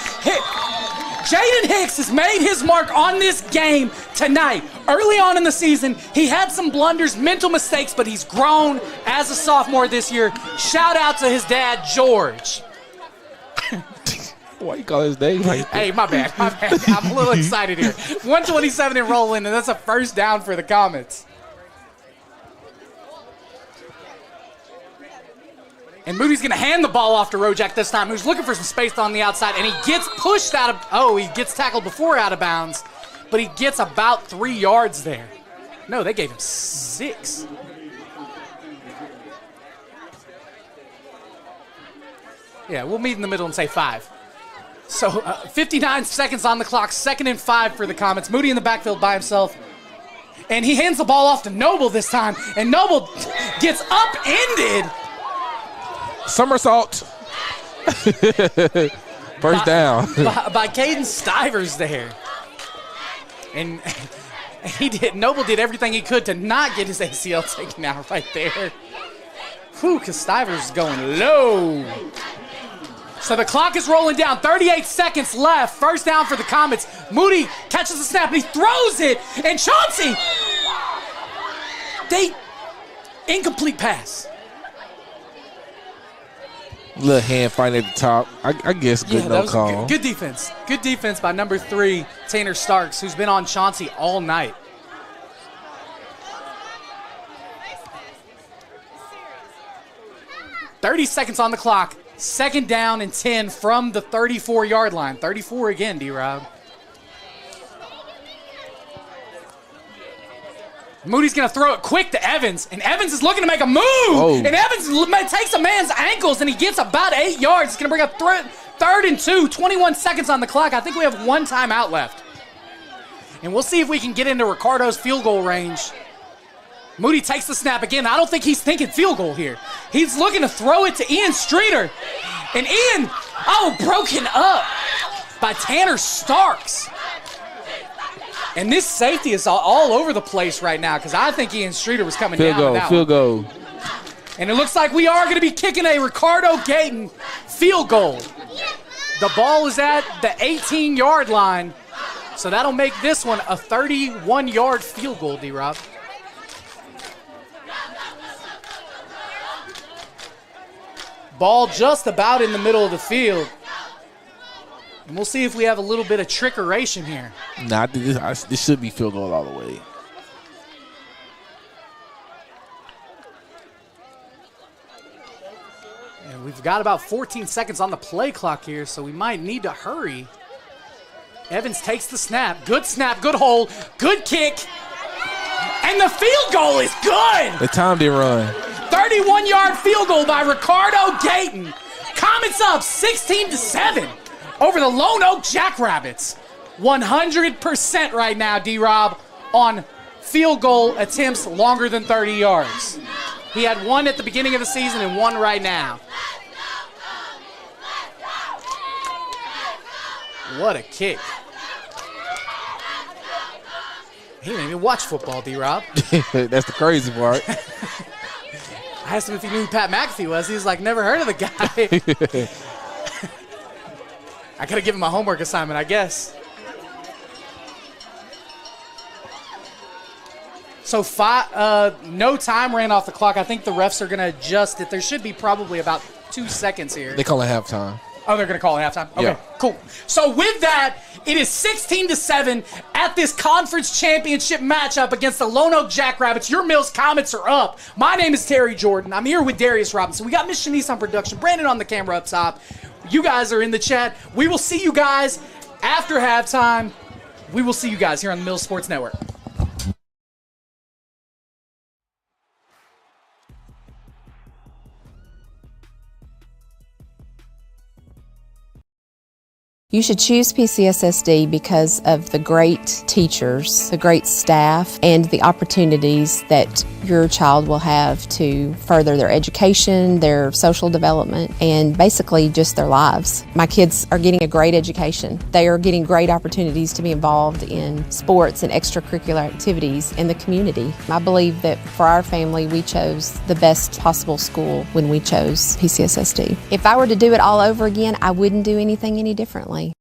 Jaden Hicks has made his mark on this game tonight. Early on in the season, he had some blunders, mental mistakes, but he's grown as a sophomore this year. Shout out to his dad, George. Why you call his name like that? Hey, my bad. I'm a little excited here. 1:27 and rolling, and that's a first down for the Comets. And Moody's going to hand the ball off to Rojak this time, who's looking for some space on the outside, and he gets pushed out of, he gets tackled before out of bounds, but he gets about 3 yards there. No, they gave him 6. Yeah, we'll meet in the middle and say 5. So 59 seconds on the clock, 2nd and 5 for the Comets. Moody in the backfield by himself. And he hands the ball off to Noble this time, and Noble gets upended. Somersault. First down. by Caden Stivers there. And Noble did everything he could to not get his ACL taken out right there. Whew, because Stivers is going low. So the clock is rolling down, 38 seconds left. First down for the Comets. Moody catches the snap, and he throws it. And Chauncey, incomplete pass. Little hand fight at the top. I guess good no call. Good defense. Good defense by number 3, Tanner Starks, who's been on Chauncey all night. .30 seconds on the clock. 2nd down and 10 from the 34-yard line. 34 again, D-Rob. Moody's going to throw it quick to Evans, and Evans is looking to make a move. Oh. And Evans takes a man's ankles, and he gets about 8 yards. It's going to bring up 3rd and 2, 21 seconds on the clock. I think we have 1 timeout left. And we'll see if we can get into Ricardo's field goal range. Moody takes the snap again. I don't think he's thinking field goal here. He's looking to throw it to Ian Streeter. And Ian, broken up by Tanner Starks. And this safety is all over the place right now because I think Ian Streeter was coming down. Field goal. And it looks like we are going to be kicking a Ricardo Gayton field goal. The ball is at the 18-yard line, so that'll make this one a 31-yard field goal, D-Rob. Ball just about in the middle of the field. And we'll see if we have a little bit of trickeration here. Nah, this should be field goal all the way. And we've got about 14 seconds on the play clock here, so we might need to hurry. Evans takes the snap. Good snap, good hold, good kick. And the field goal is good. The time they run. 31-yard field goal by Ricardo Gayton. Comets up 16-7 over the Lonoke Jackrabbits. 100% right now, D-Rob, on field goal attempts longer than 30 yards. He had 1 at the beginning of the season and 1 right now. What a kick. He didn't even watch football, D-Rob. That's the crazy part. I asked him if he knew who Pat McAfee was. He was like, never heard of the guy. I gotta give him a homework assignment, I guess. So no time ran off the clock. I think the refs are gonna adjust it. There should be probably about 2 seconds here. They call it halftime. Oh, they're going to call it halftime? Okay, Yeah. cool. So with that, it is 16-7 at this conference championship matchup against the Lonoke Jackrabbits. Your Mills Comets are up. My name is Terry Jordan. I'm here with Darius Robinson. We got Miss Shanice on production, Brandon on the camera up top. You guys are in the chat. We will see you guys after halftime. We will see you guys here on the Mills Sports Network. You should choose PCSSD because of the great teachers, the great staff, and the opportunities that your child will have to further their education, their social development, and basically just their lives. My kids are getting a great education. They are getting great opportunities to be involved in sports and extracurricular activities in the community. I believe that for our family, we chose the best possible school when we chose PCSSD. If I were to do it all over again, I wouldn't do anything any differently.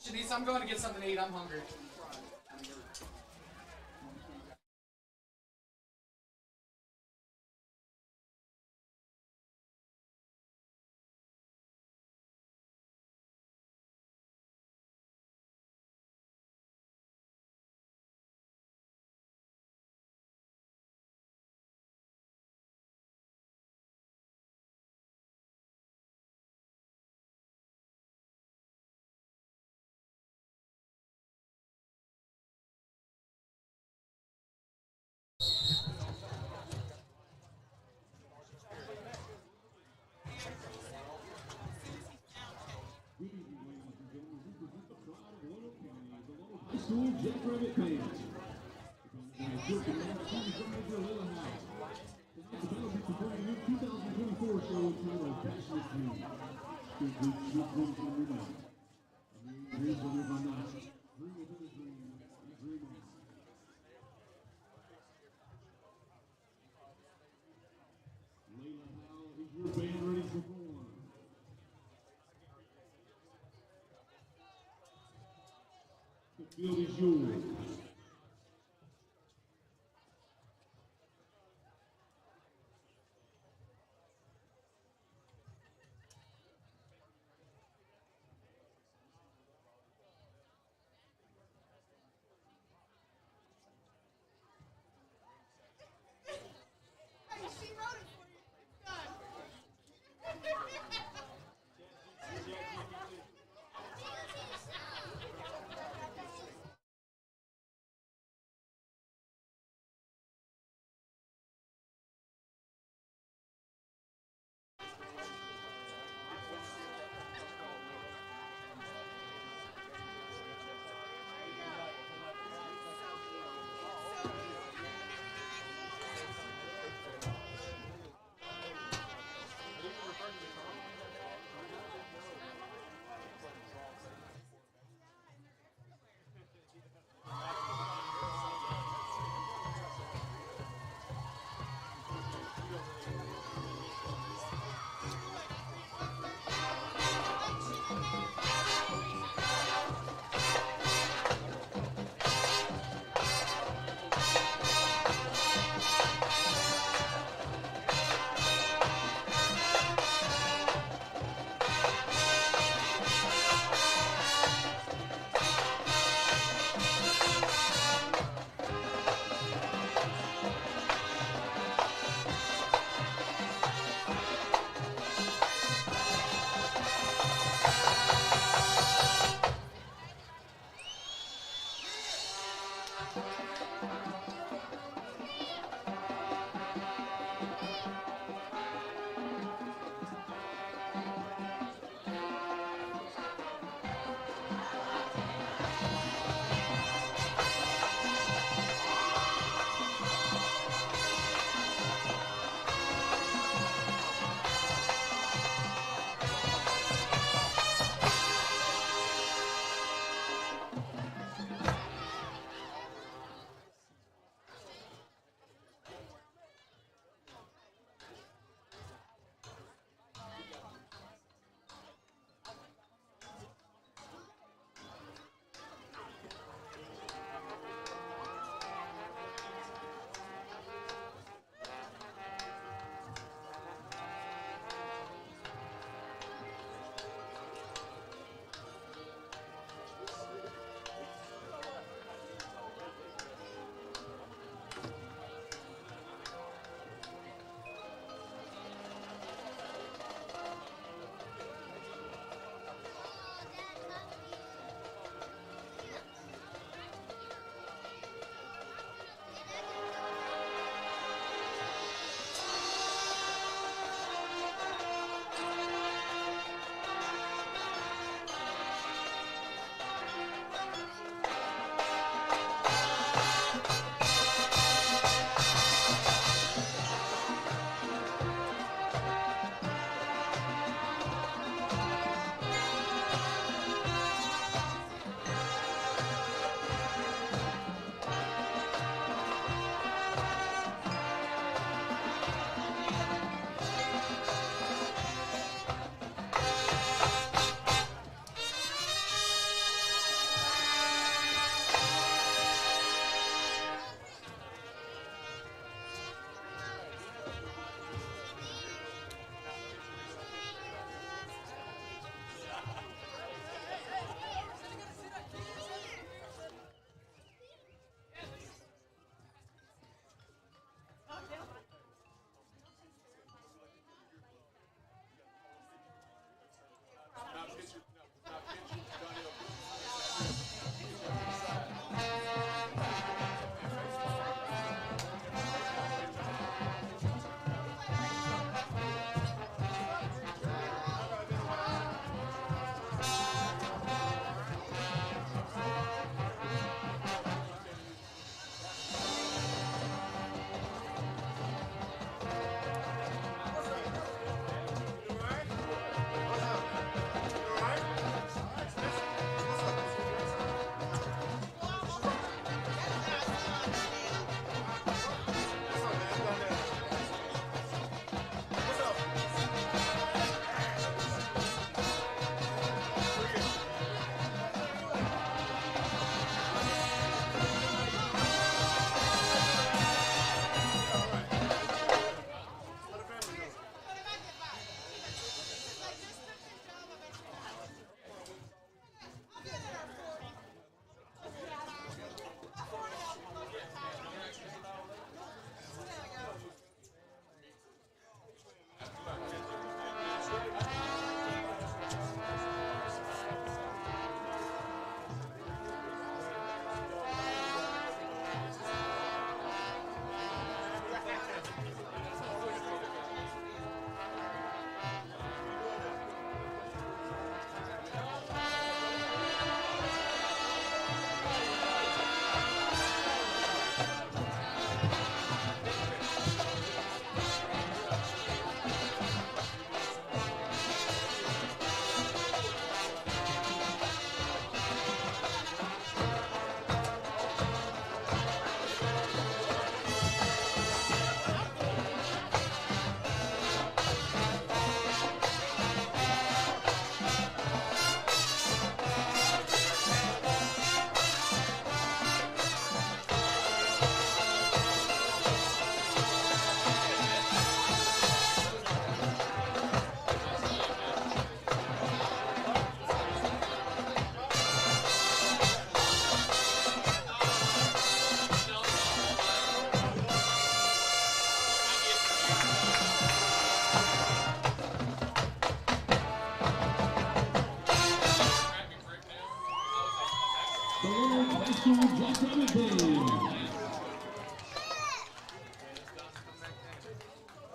Shanice, I'm going to get something to eat. I'm hungry. Jackrabbit fans. The field is yours.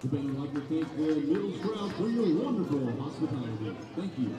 The band would like to thank the Mills crowd for your wonderful hospitality. Thank you.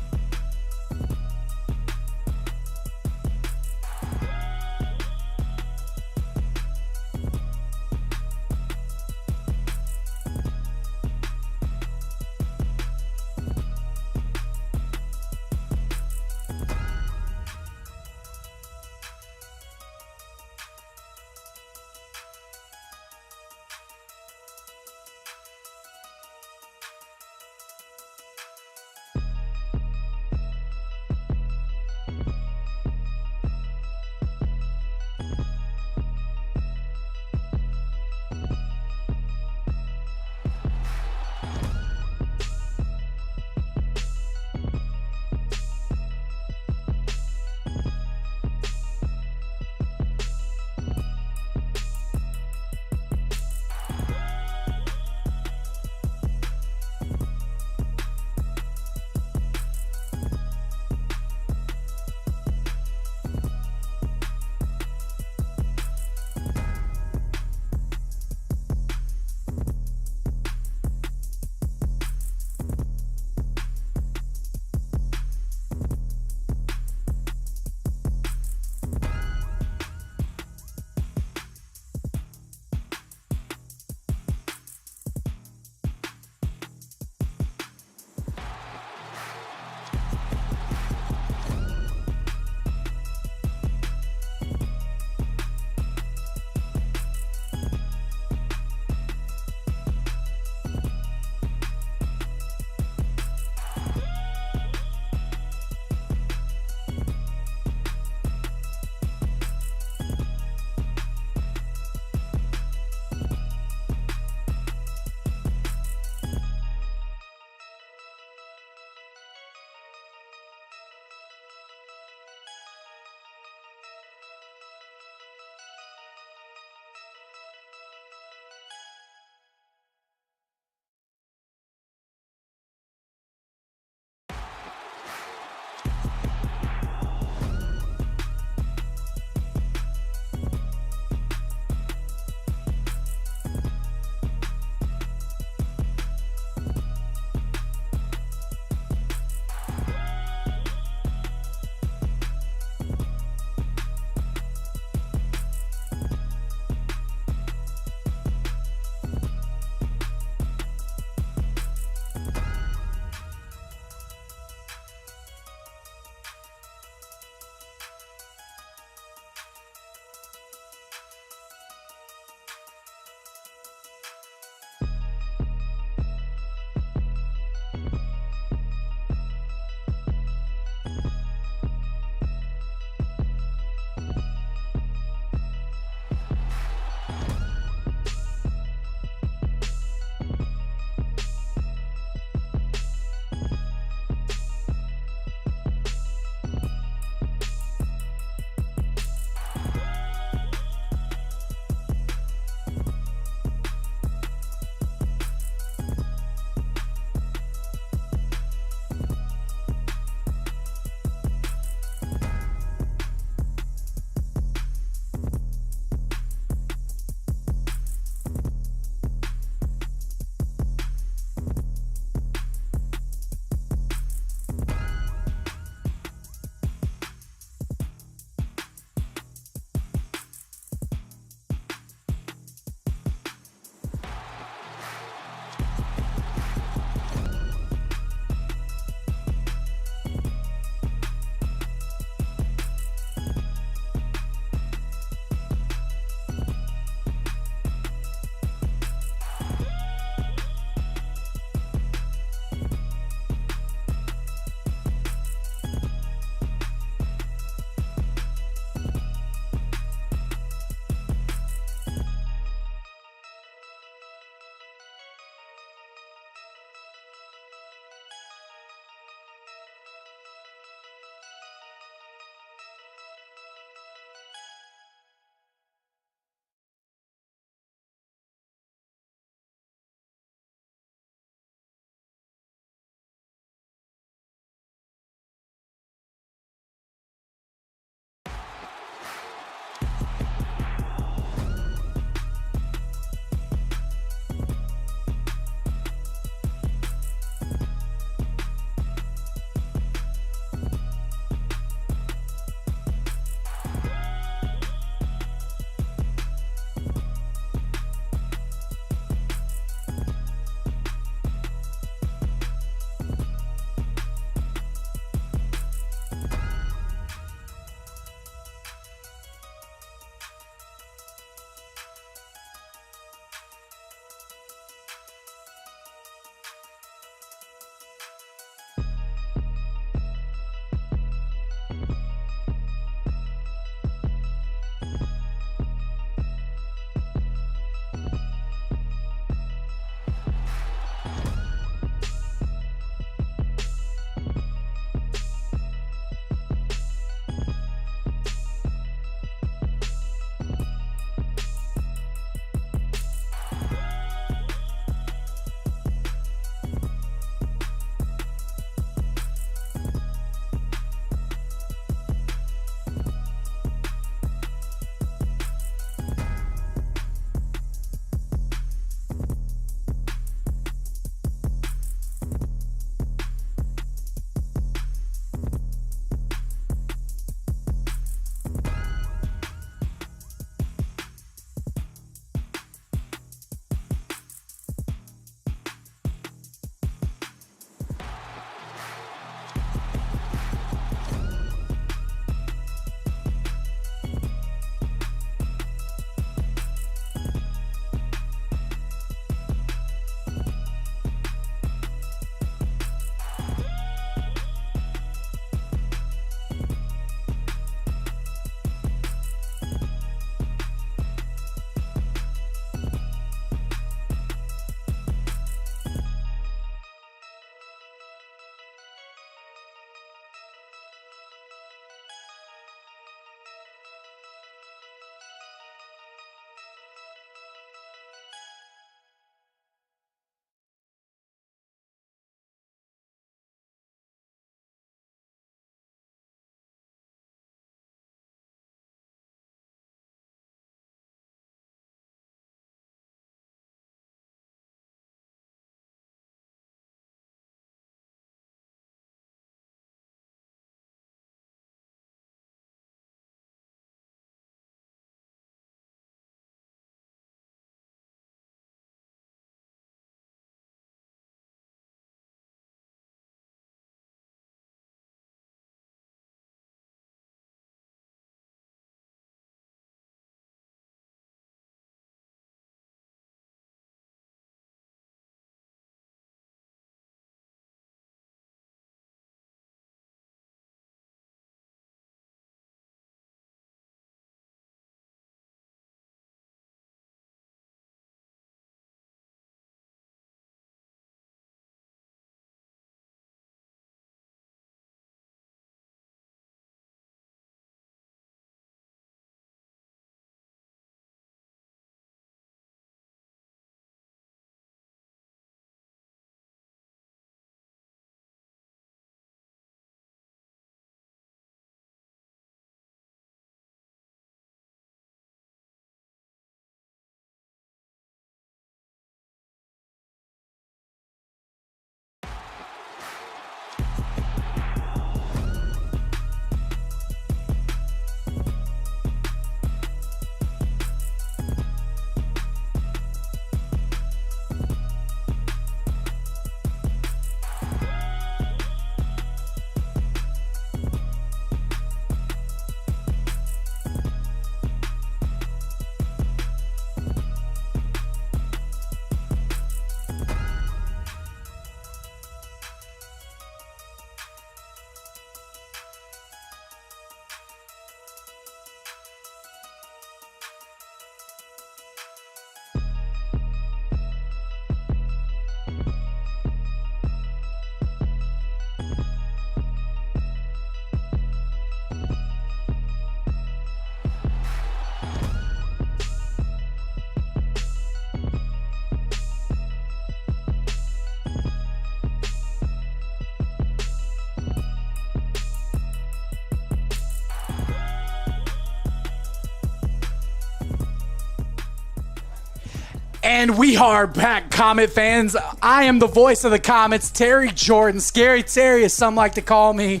And we are back, Comet fans. I am the voice of the Comets, Terry Jordan. Scary Terry, as some like to call me.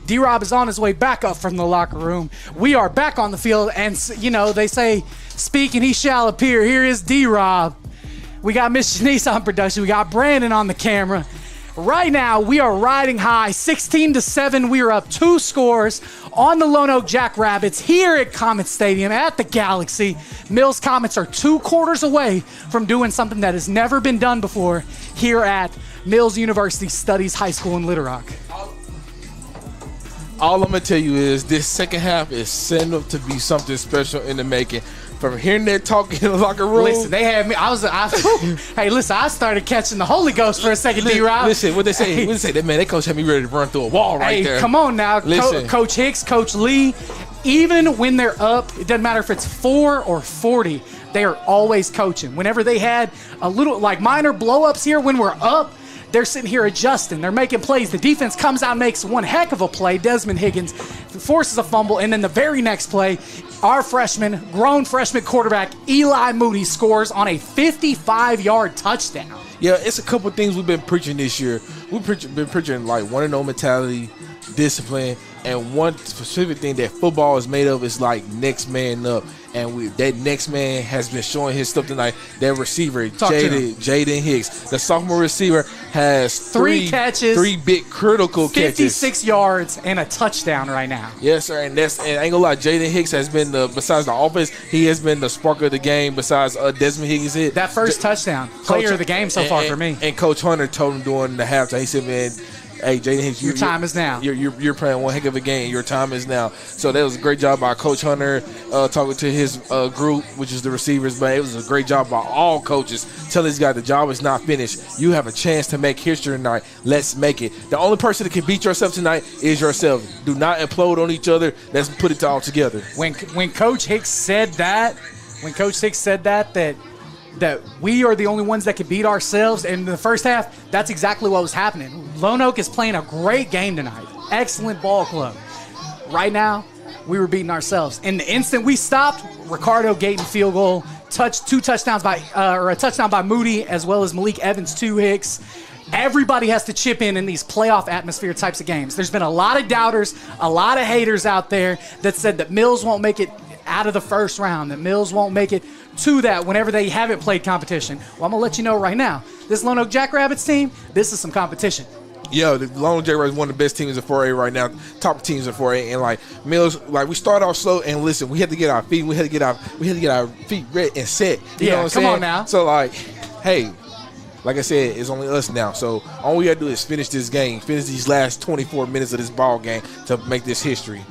D-Rob is on his way back up from the locker room. We are back on the field, and, they say, speak and he shall appear. Here is D-Rob. We got Miss Shanice on production. We got Brandon on the camera. Right now, we are riding high, 16-7. We are up 2 scores on the Lonoke Jackrabbits here at Comet Stadium at the Galaxy. Mills Comets are 2 quarters away from doing something that has never been done before here at Mills University Studies High School in Little Rock. All I'm going to tell you is this second half is setting up to be something special in the making. From hearing that talk in the locker room. Listen, they had me. Hey, listen, I started catching the Holy Ghost for a second, D-Rob. Listen, what they say? Hey. What they say? That man, that coach had me ready to run through a wall right there. Hey, come on now. Coach Hicks, Coach Lee, even when they're up, it doesn't matter if it's 4 or 40, they are always coaching. Whenever they had a little, minor blow-ups here when we're up, they're sitting here adjusting. They're making plays. The defense comes out and makes one heck of a play. Desmond Higgins forces a fumble, and then the very next play, our grown freshman quarterback, Eli Moody, scores on a 55-yard touchdown. Yeah, it's a couple things we've been preaching this year. We've been preaching one-and-oh mentality, discipline, and one specific thing that football is made of is next man up. And that next man has been showing his stuff tonight. That receiver, Jaden Hicks, the sophomore receiver, has 3 catches, 3 big critical 56 yards, and a touchdown right now. Yes, sir. And I ain't gonna lie, Jaden Hicks has been besides the offense, he has been the spark of the game. Besides Desmond Higgins hit that first touchdown, player of the game so far for me. And Coach Hunter told him during the halftime, he said, "Man, hey, Jaden Hicks, your time is now. You're playing one heck of a game. Your time is now." So that was a great job by Coach Hunter talking to his group, which is the receivers. But it was a great job by all coaches telling these guys the job is not finished. You have a chance to make history tonight. Let's make it. The only person that can beat yourself tonight is yourself. Do not implode on each other. Let's put it all together. When Coach Hicks said that, that we are the only ones that can beat ourselves in the first half, that's exactly what was happening. Lonoke is playing a great game tonight. Excellent ball club. Right now, we were beating ourselves. In the instant we stopped, Ricardo Gayton field goal, a touchdown by Moody, as well as Malik Evans, 2 Hicks. Everybody has to chip in these playoff atmosphere types of games. There's been a lot of doubters, a lot of haters out there that said that Mills won't make it out of the first round, that Mills won't make it to that whenever they haven't played competition. Well, I'm going to let you know right now, this Lonoke Jackrabbits team, this is some competition. Yeah, the Lonoke Jackrabbits is one of the best teams in 4A right now, top teams in 4A. And Mills, we start off slow, and listen, we had to get our feet, we had to get our feet ready and set. You know what I'm saying? Come on now. So hey, like I said, it's only us now. So all we got to do is finish this game, finish these last 24 minutes of this ball game to make this history.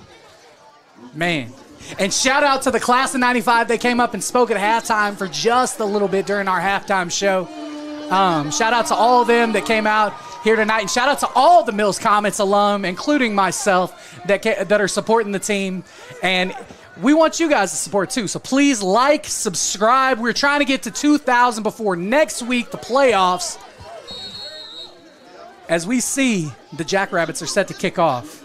Man. And shout out to the class of 95. They came up and spoke at halftime for just a little bit during our halftime show. Shout out to all of them that came out here tonight. And shout out to all the Mills Comets alum, including myself, that are supporting the team. And we want you guys to support too. So please subscribe. We're trying to get to 2,000 before next week, the playoffs. As we see, the Jackrabbits are set to kick off.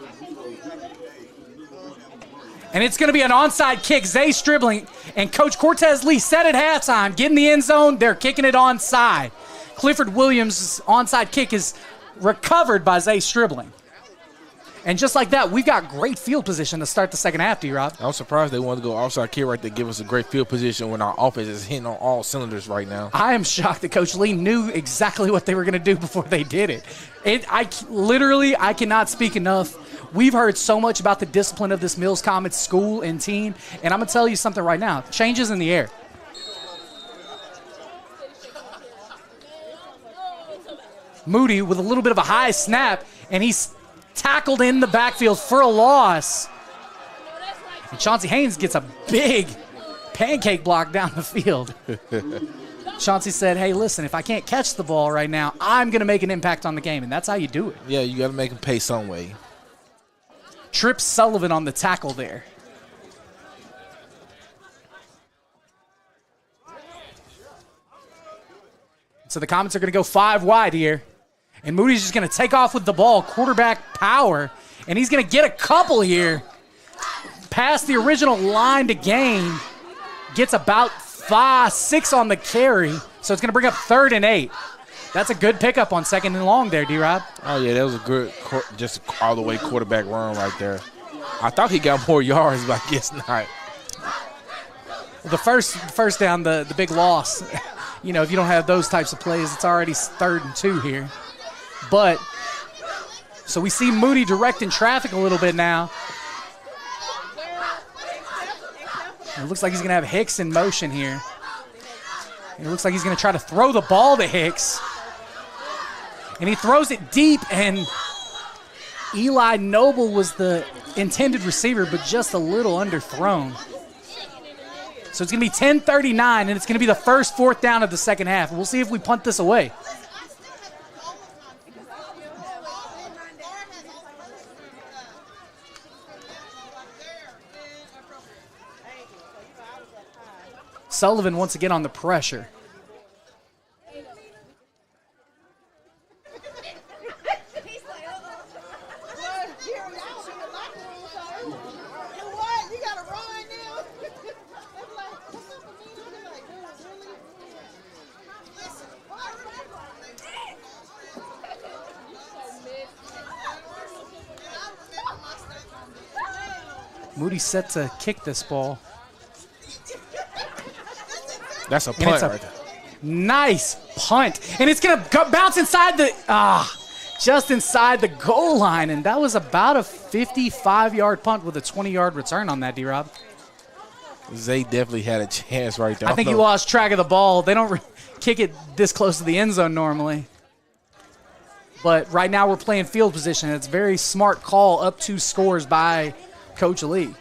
And it's going to be an onside kick. Zay Stribling and Coach Cortez Lee set at halftime. Get in the end zone. They're kicking it onside. Clifford Williams' onside kick is recovered by Zay Stribling. And just like that, we've got great field position to start the second half, D-Rob. I'm surprised they wanted to go offside kick right there, give us a great field position when our offense is hitting on all cylinders right now. I am shocked that Coach Lee knew exactly what they were going to do before they did it. I cannot speak enough. We've heard so much about the discipline of this Mills Comets school and team, and I'm going to tell you something right now. Changes in the air. Moody with a little bit of a high snap, and he's tackled in the backfield for a loss. And Chauncey Haynes gets a big pancake block down the field. Chauncey said, hey, listen, if I can't catch the ball right now, I'm going to make an impact on the game, and that's how you do it. Yeah, you got to make him pay some way. Tripp Sullivan on the tackle there. So the Comets are going to go 5 wide here. And Moody's just going to take off with the ball, quarterback power. And he's going to get a couple here. Past the original line to gain. Gets about 6 on the carry. So it's going to bring up 3rd and 8. That's a good pickup on 2nd and long there, D-Rob. Oh, yeah, that was a good, just all-the-way quarterback run right there. I thought he got more yards, but I guess not. The first down, the big loss. You know, if you don't have those types of plays, it's already 3rd and 2 here. But, so we see Moody directing traffic a little bit now. It looks like he's going to have Hicks in motion here. It looks like he's going to try to throw the ball to Hicks. And he throws it deep, and Eli Noble was the intended receiver, but just a little underthrown. So it's going to be 10:39, and it's going to be the first 4th down of the second half. We'll see if we punt this away. Sullivan once again on the pressure. Moody set to kick this ball. That's a punt right there. Nice punt. And it's going to bounce inside just inside the goal line. And that was about a 55-yard punt with a 20-yard return on that, D-Rob. Zay definitely had a chance right there. I think he lost track of the ball. They don't kick it this close to the end zone normally. But right now we're playing field position. It's a very smart call, up 2 scores by Coach Lee.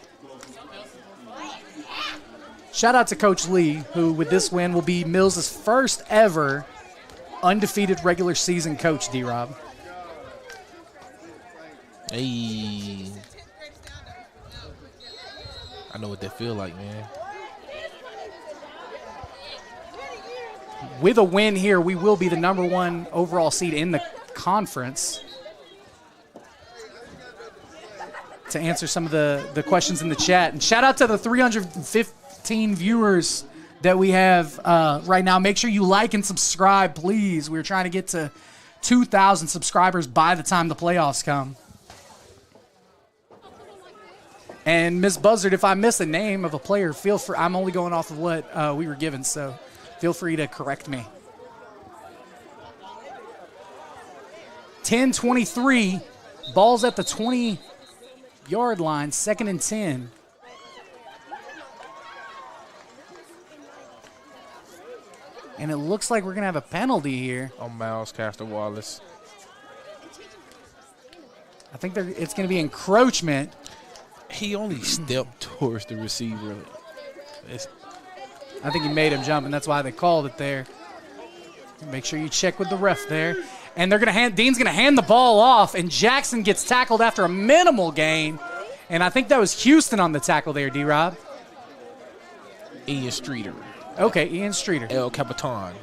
Shout out to Coach Lee, who with this win will be Mills' first ever undefeated regular season coach, D-Rob. Hey. I know what that feel like, man. With a win here, we will be the #1 overall seed in the conference. To answer some of the questions in the chat. And shout out to the 315 viewers that we have right now. Make sure you like and subscribe, please. We're trying to get to 2,000 subscribers by the time the playoffs come. And Ms. Buzzard, if I miss a name of a player, feel free. I'm only going off of what we were given, so feel free to correct me. 10-23, ball's at the 20-yard line, 2nd and 10. And it looks like we're going to have a penalty here. On Miles Caster-Wallace. I think it's going to be encroachment. He only stepped towards the receiver. I think he made him jump, and that's why they called it there. Make sure you check with the ref there. And they're going to Dean's going to hand the ball off, and Jackson gets tackled after a minimal gain. And I think that was Houston on the tackle there, D-Rob. Ian Streeter. Okay, Ian Streeter. El Capitan.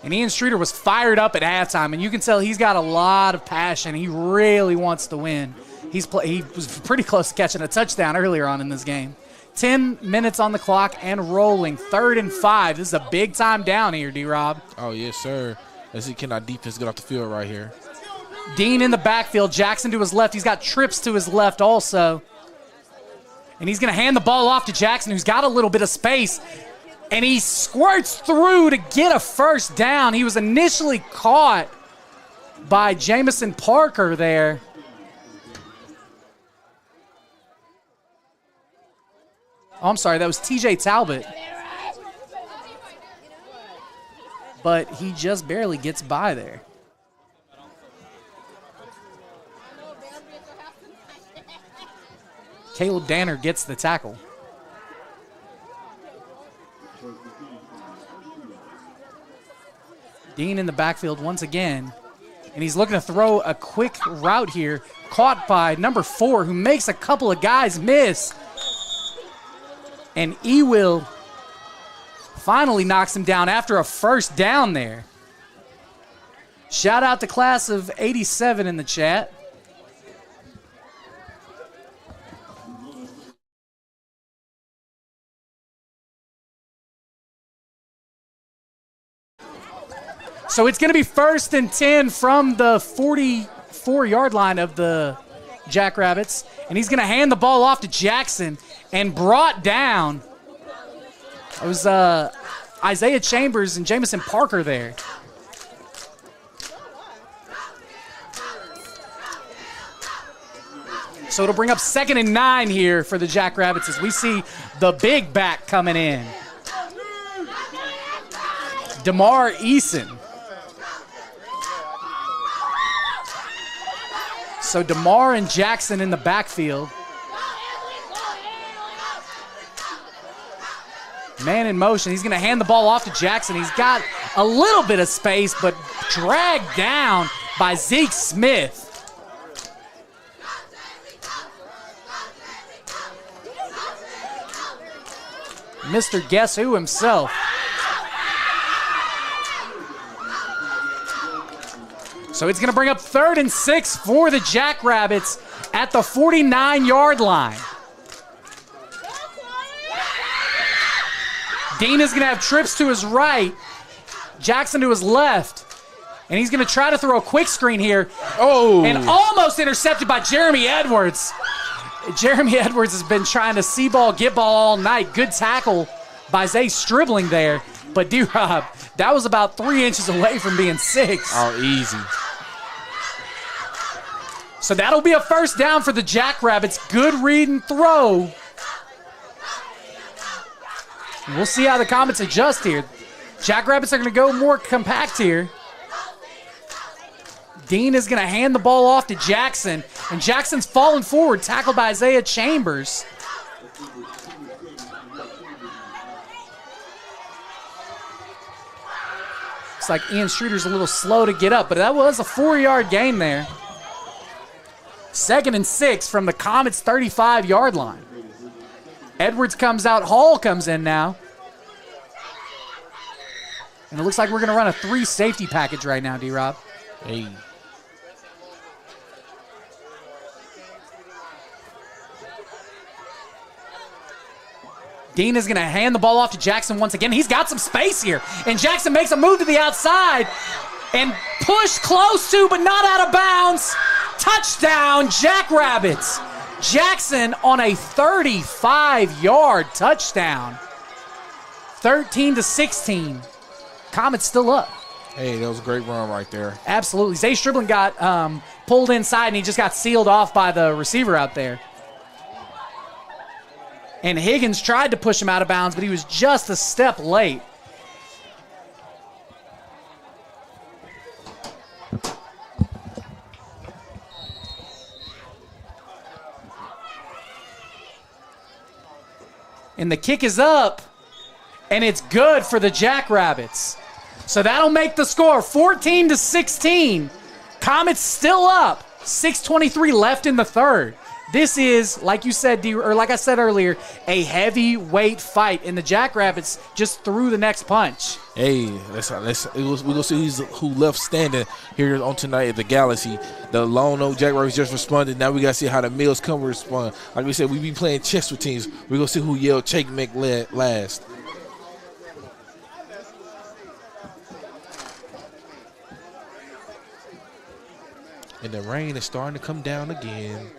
And Ian Streeter was fired up at halftime, and you can tell he's got a lot of passion. He really wants to win. He was pretty close to catching a touchdown earlier on in this game. 10 minutes on the clock and rolling. 3rd and 5. This is a big-time down here, D-Rob. Oh, yes, sir. Let's see, can our defense get off the field right here? Dean in the backfield. Jackson to his left. He's got Trips to his left also. And he's going to hand the ball off to Jackson, who's got a little bit of space. And he squirts through to get a first down. He was initially caught by Jamison Parker there. Oh, I'm sorry, that was TJ Talbot. But he just barely gets by there. Caleb Danner gets the tackle. Dean in the backfield once again. And he's looking to throw a quick route here. Caught by number 4, who makes a couple of guys miss. And Ewell finally knocks him down after a first down there. Shout out to class of 87 in the chat. So it's going to be 1st and 10 from the 44-yard line of the Jackrabbits. And he's going to hand the ball off to Jackson and brought down. It was Isaiah Chambers and Jamison Parker there. So it'll bring up 2nd and 9 here for the Jackrabbits as we see the big back coming in. DeMar Eason. So DeMar and Jackson in the backfield. Man in motion. He's going to hand the ball off to Jackson. He's got a little bit of space, but dragged down by Zeke Smith. Mr. Guess Who himself. So it's going to bring up 3rd and 6 for the Jackrabbits at the 49-yard line. Dean is going to have trips to his right, Jackson to his left, and he's going to try to throw a quick screen here. Oh! And almost intercepted by Jeremy Edwards. Jeremy Edwards has been trying to see ball, get ball all night. Good tackle by Zay Stribling there. But D-Rob, that was about 3 inches away from being 6. Oh, easy. So that'll be a 1st down for the Jackrabbits. Good read and throw. We'll see how the Comets adjust here. Jackrabbits are going to go more compact here. Dean is going to hand the ball off to Jackson, and Jackson's falling forward, tackled by Isaiah Chambers. Looks like Ian Streeter's a little slow to get up, but that was a 4-yard gain there. 2nd and 6 from the Comets' 35-yard line. Edwards comes out, Hall comes in now. And it looks like we're going to run a 3-safety package right now, D-Rob. Hey. Dean is going to hand the ball off to Jackson once again. He's got some space here. And Jackson makes a move to the outside and pushed close to, but not out of bounds. Touchdown, Jackrabbits. Jackson on a 35-yard touchdown. 13-16. Comets still up. Hey, that was a great run right there. Absolutely. Zay Stribling got pulled inside, and he just got sealed off by the receiver out there. And Higgins tried to push him out of bounds, but he was just a step late. And the kick is up, and it's good for the Jackrabbits. So that'll make the score 14-16. Comets still up. 6:23 left in the 3rd. This is, like you said, like I said earlier, a heavyweight fight, and the Jackrabbits just threw the next punch. Hey, we're gonna see who left standing here on tonight at the Galaxy. The Lonoke Jackrabbits just responded. Now we gotta see how the Mills come and respond. Like we said, we be playing chess with teams. We're gonna see who yelled "Shake Mick" last. And the rain is starting to come down again.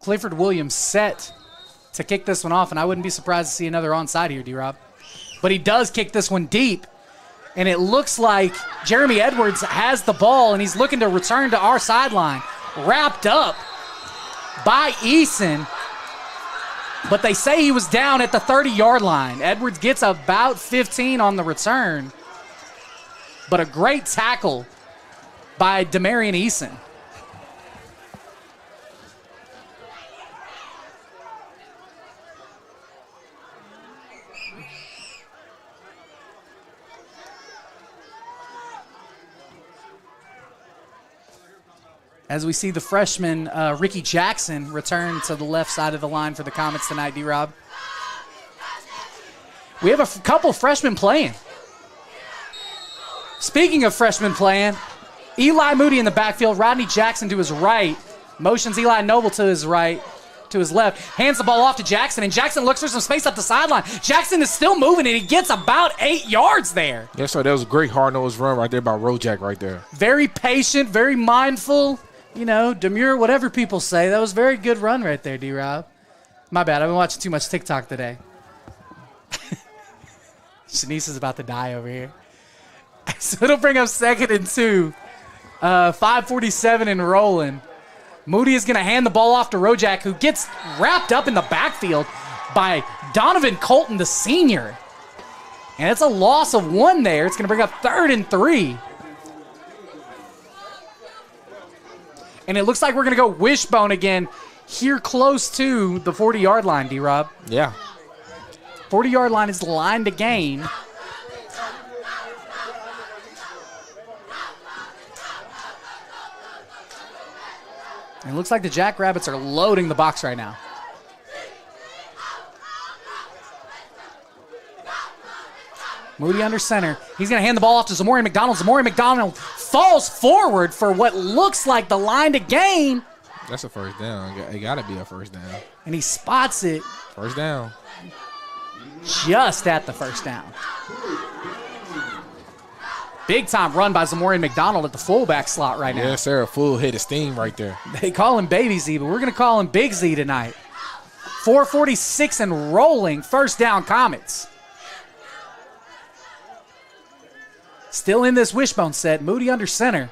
Clifford Williams set to kick this one off, and I wouldn't be surprised to see another onside here, D-Rob. But he does kick this one deep, and it looks like Jeremy Edwards has the ball, and he's looking to return to our sideline. Wrapped up by Eason, but they say he was down at the 30-yard line. Edwards gets about 15 on the return, but a great tackle by Demarion Eason. as we see the freshman Ricky Jackson return to the left side of the line for the Comets tonight, D-Rob. We have a couple freshmen playing. Speaking of freshmen playing, Eli Moody in the backfield, Rodney Jackson to his right, motions Eli Noble to his right, to his left, hands the ball off to Jackson, and Jackson looks for some space up the sideline. Jackson is still moving, and he gets about 8 yards there. Yes, sir. That was a great hard-nosed run right there by Rojak right there. Very patient, very mindful, demure, whatever people say. That was a very good run right there, D-Rob. My bad. I've been watching too much TikTok today. Shanice is about to die over here. So it'll bring up 2nd and 2. 5:47 and rolling. Moody is going to hand the ball off to Rojak, who gets wrapped up in the backfield by Donovan Colton, the senior. And it's a loss of 1 there. It's going to bring up 3rd and 3. And it looks like we're going to go wishbone again here close to the 40-yard line, D-Rob. Yeah. 40-yard line is the line to gain. And it looks like the Jackrabbits are loading the box right now. Moody under center. He's going to hand the ball off to Zamorian McDonald. Zamorian McDonald falls forward for what looks like the line to gain. That's a first down. It got to be a first down. And he spots it. First down. Just at the first down. Big time run by Zamorian McDonald at the fullback slot right now. Yes, sir. A full head of steam right there. They call him Baby Z, but we're going to call him Big Z tonight. 4:46 and rolling. First down, Comets. Still in this wishbone set. Moody under center.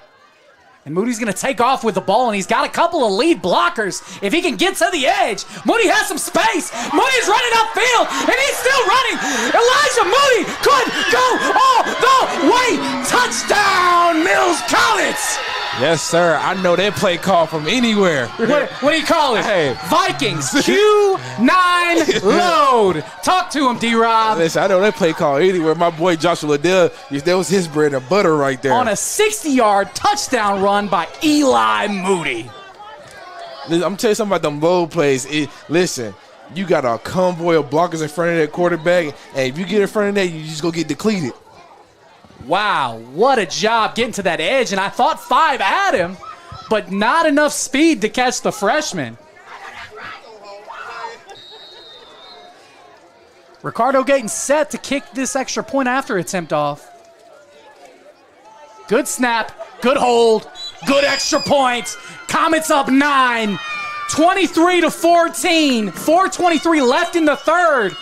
And Moody's going to take off with the ball, and he's got a couple of lead blockers. If he can get to the edge, Moody has some space. Moody's running upfield, and he's still running. Elijah Moody could go all the way. Touchdown, Mills Comets. Yes, sir. I know that play call from anywhere. What do you call it? Hey. Vikings, Q9 load. Talk to him, D-Rob. Listen, I know that play call anywhere. My boy Joshua Liddell, that was his bread and butter right there. On a 60-yard touchdown run by Eli Moody. Listen, I'm telling you something about them low plays. Listen, you got a convoy of blockers in front of that quarterback, and if you get in front of that, you just go get depleted. Wow, what a job getting to that edge. And I thought 5 had him, but not enough speed to catch the freshman. Ricardo Gayton set to kick this extra point after attempt off. Good snap, good hold, good extra point. Comets up 9, 23-14, 4:23 left in the third.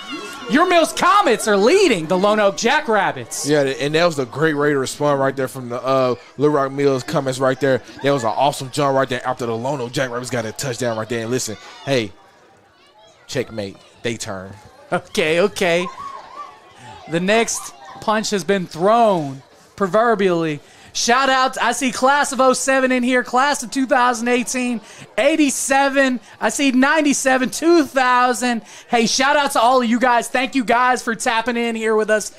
Your Mills Comets are leading the Lonoke Jackrabbits. Yeah, and that was a great way to respond right there from the Little Rock Mills Comets right there. That was an awesome jump right there after the Lonoke Jackrabbits got a touchdown right there. And listen, hey, checkmate, they turn. Okay. The next punch has been thrown, proverbially. Shout out, I see class of 07 in here, class of 2018, 87, I see 97, 2000. Hey, shout out to all of you guys. Thank you guys for tapping in here with us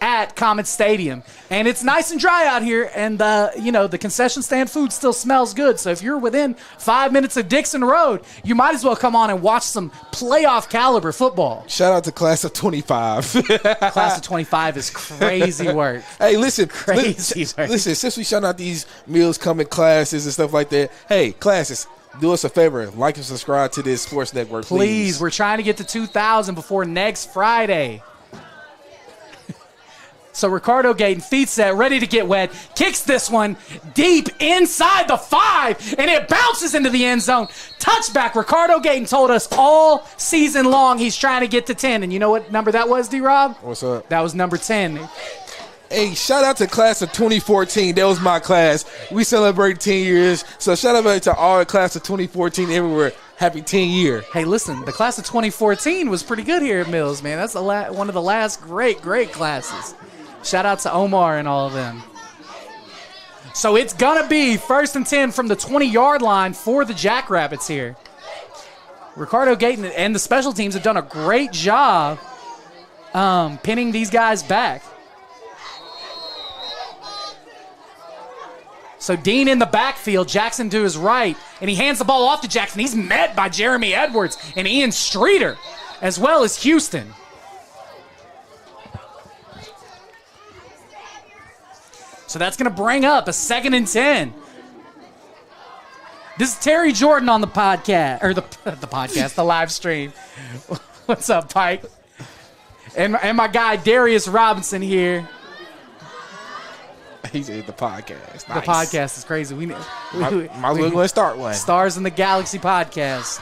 at Comet Stadium. And it's nice and dry out here, and the concession stand food still smells good. So if you're within 5 minutes of Dixon Road, you might as well come on and watch some playoff caliber football. Shout out to class of 25. Class of 25 is crazy work. Hey, listen, Crazy work. Listen, since we shout out these Mills Coming classes and stuff like that, hey, classes, do us a favor, like and subscribe to this sports network, please. We're trying to get to 2,000 before next Friday. So Ricardo Gayton, feet set, ready to get wet, kicks this one deep inside the 5, and it bounces into the end zone. Touchback. Ricardo Gayton told us all season long he's trying to get to 10. And you know what number that was, D-Rob? What's up? That was number 10. Hey, shout out to class of 2014. That was my class. We celebrate 10 years. So shout out to all class of 2014 everywhere. Happy 10 year. Hey, listen, the class of 2014 was pretty good here at Mills, man. That's one of the last great classes. Shout out to Omar and all of them. So it's going to be 1st and 10 from the 20-yard line for the Jackrabbits here. Ricardo Gayton and the special teams have done a great job pinning these guys back. So Dean in the backfield, Jackson to his right, and he hands the ball off to Jackson. He's met by Jeremy Edwards and Ian Streeter, as well as Houston. So that's going to bring up a 2nd and 10. This is Terry Jordan on the podcast, or the podcast, the live stream. What's up, Pike? And my guy Darius Robinson here. He's at the podcast. Nice. The podcast is crazy. We we're going to start one. Stars in the Galaxy podcast.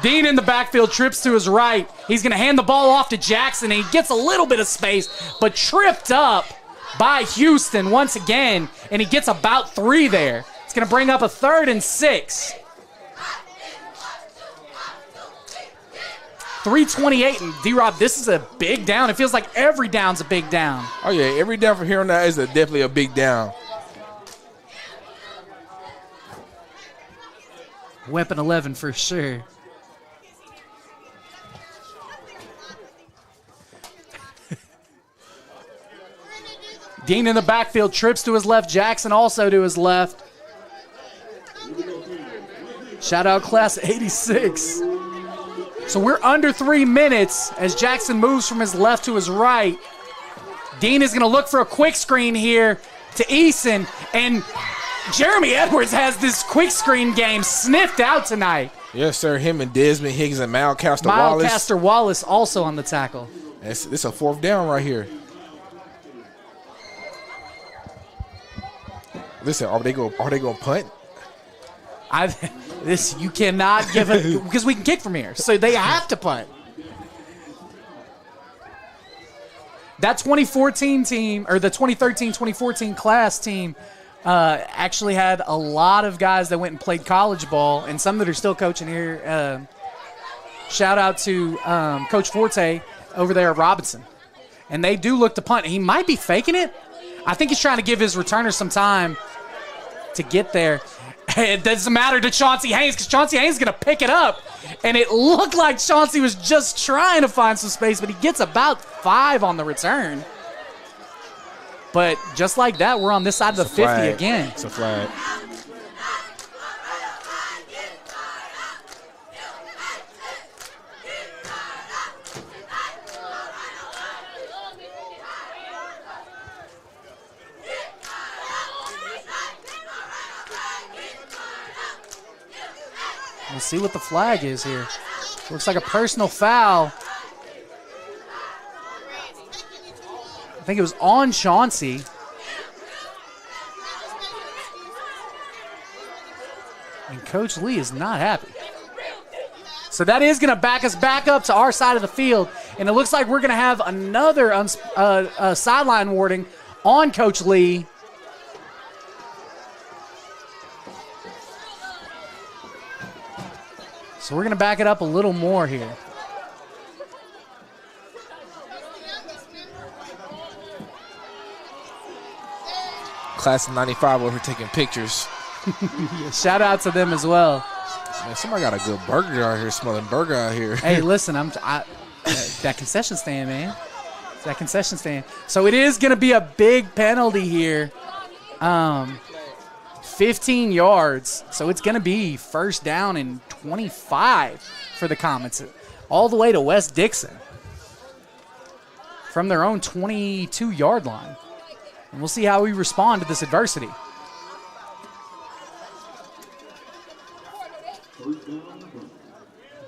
Dean in the backfield trips to his right. He's going to hand the ball off to Jackson, and he gets a little bit of space, but tripped up by Houston once again, and he gets about 3 there. It's going to bring up a 3rd and 6. 3:28, and D-Rob, this is a big down. It feels like every down's a big down. Oh, yeah, every down from here on out is definitely a big down. Weapon 11 for sure. Dean in the backfield trips to his left. Jackson also to his left. Shout out class 86. So we're under 3 minutes as Jackson moves from his left to his right. Dean is going to look for a quick screen here to Eason, and Jeremy Edwards has this quick screen game sniffed out tonight. Yes, sir. Him and Desmond Higgs and Milecaster Wallace. Milecaster Wallace also on the tackle. This is a 4th down right here. Listen, are they going to punt? You cannot give it because we can kick from here, so they have to punt. That 2014 team, or the 2013-2014 class team, actually had a lot of guys that went and played college ball, and some that are still coaching here. Shout out to Coach Forte over there at Robinson, and they do look to punt. He might be faking it. I think he's trying to give his returner some time to get there. It doesn't matter to Chauncey Haynes because Chauncey Haynes is going to pick it up. And it looked like Chauncey was just trying to find some space, but he gets about 5 on the return. But just like that, we're on this side of the 50 again. It's a flag. We'll see what the flag is here. Looks like a personal foul. I think it was on Chauncey. And Coach Lee is not happy. So that is going to back us back up to our side of the field. And it looks like we're going to have another sideline warning on Coach Lee. So we're going to back it up a little more here. Class of 95 over here taking pictures. Yeah, shout out to them as well. Man, somebody got a good burger out here, smelling burger out here. Hey, listen, that concession stand, man. That concession stand. So it is going to be a big penalty here. 15 yards. So it's going to be 1st down and 25 for the Comets, all the way to West Dixon from their own 22-yard line. And we'll see how we respond to this adversity.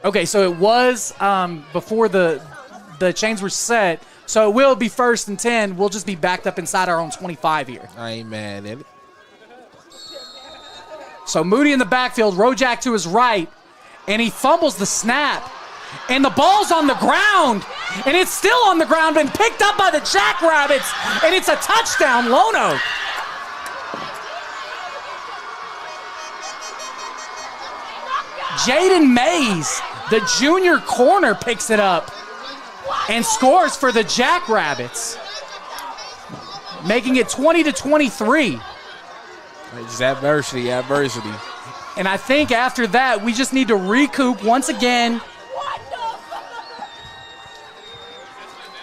Okay, so it was before the chains were set, so it will be 1st and 10. We'll just be backed up inside our own 25 here. I ain't mad at it. So Moody in the backfield, Rojak to his right, and he fumbles the snap. And the ball's on the ground, and it's still on the ground and picked up by the Jackrabbits, and it's a touchdown, Lonoke. Jaden Mays, the junior corner, picks it up and scores for the Jackrabbits, making it 20-23. It's adversity. And I think after that, we just need to recoup once again.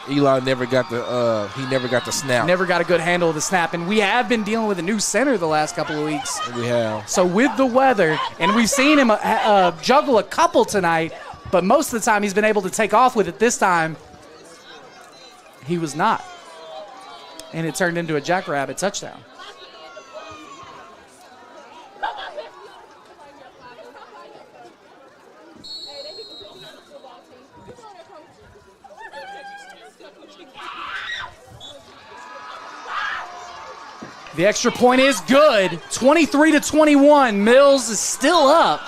Eli never got the snap. Never got a good handle of the snap. And we have been dealing with a new center the last couple of weeks. We have. So with the weather, and we've seen him juggle a couple tonight, but most of the time he's been able to take off with it. This time, he was not. And it turned into a Jackrabbit touchdown. The extra point is good. 23-21. Mills is still up.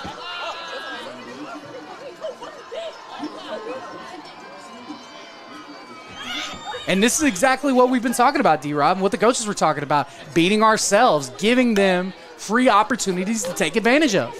And this is exactly what we've been talking about, D-Rob, and what the coaches were talking about. Beating ourselves, giving them free opportunities to take advantage of.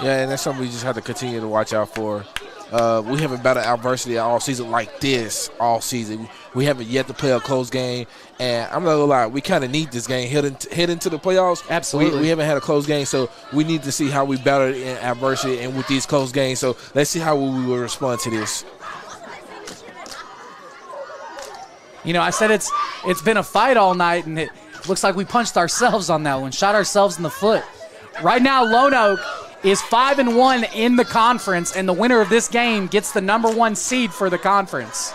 Yeah, and that's something we just have to continue to watch out for. We haven't battled adversity all season like this all season. We haven't yet to play a close game, and I'm not gonna lie, we kind of need this game head into the playoffs. Absolutely. We haven't had a close game, so we need to see how we battle in adversity and with these close games. So let's see how we will respond to this. You know, I said it's been a fight all night, and it looks like we punched ourselves on that one, shot ourselves in the foot. Right now, Lonoke is 5-1 in the conference, and the winner of this game gets the number 1 seed for the conference.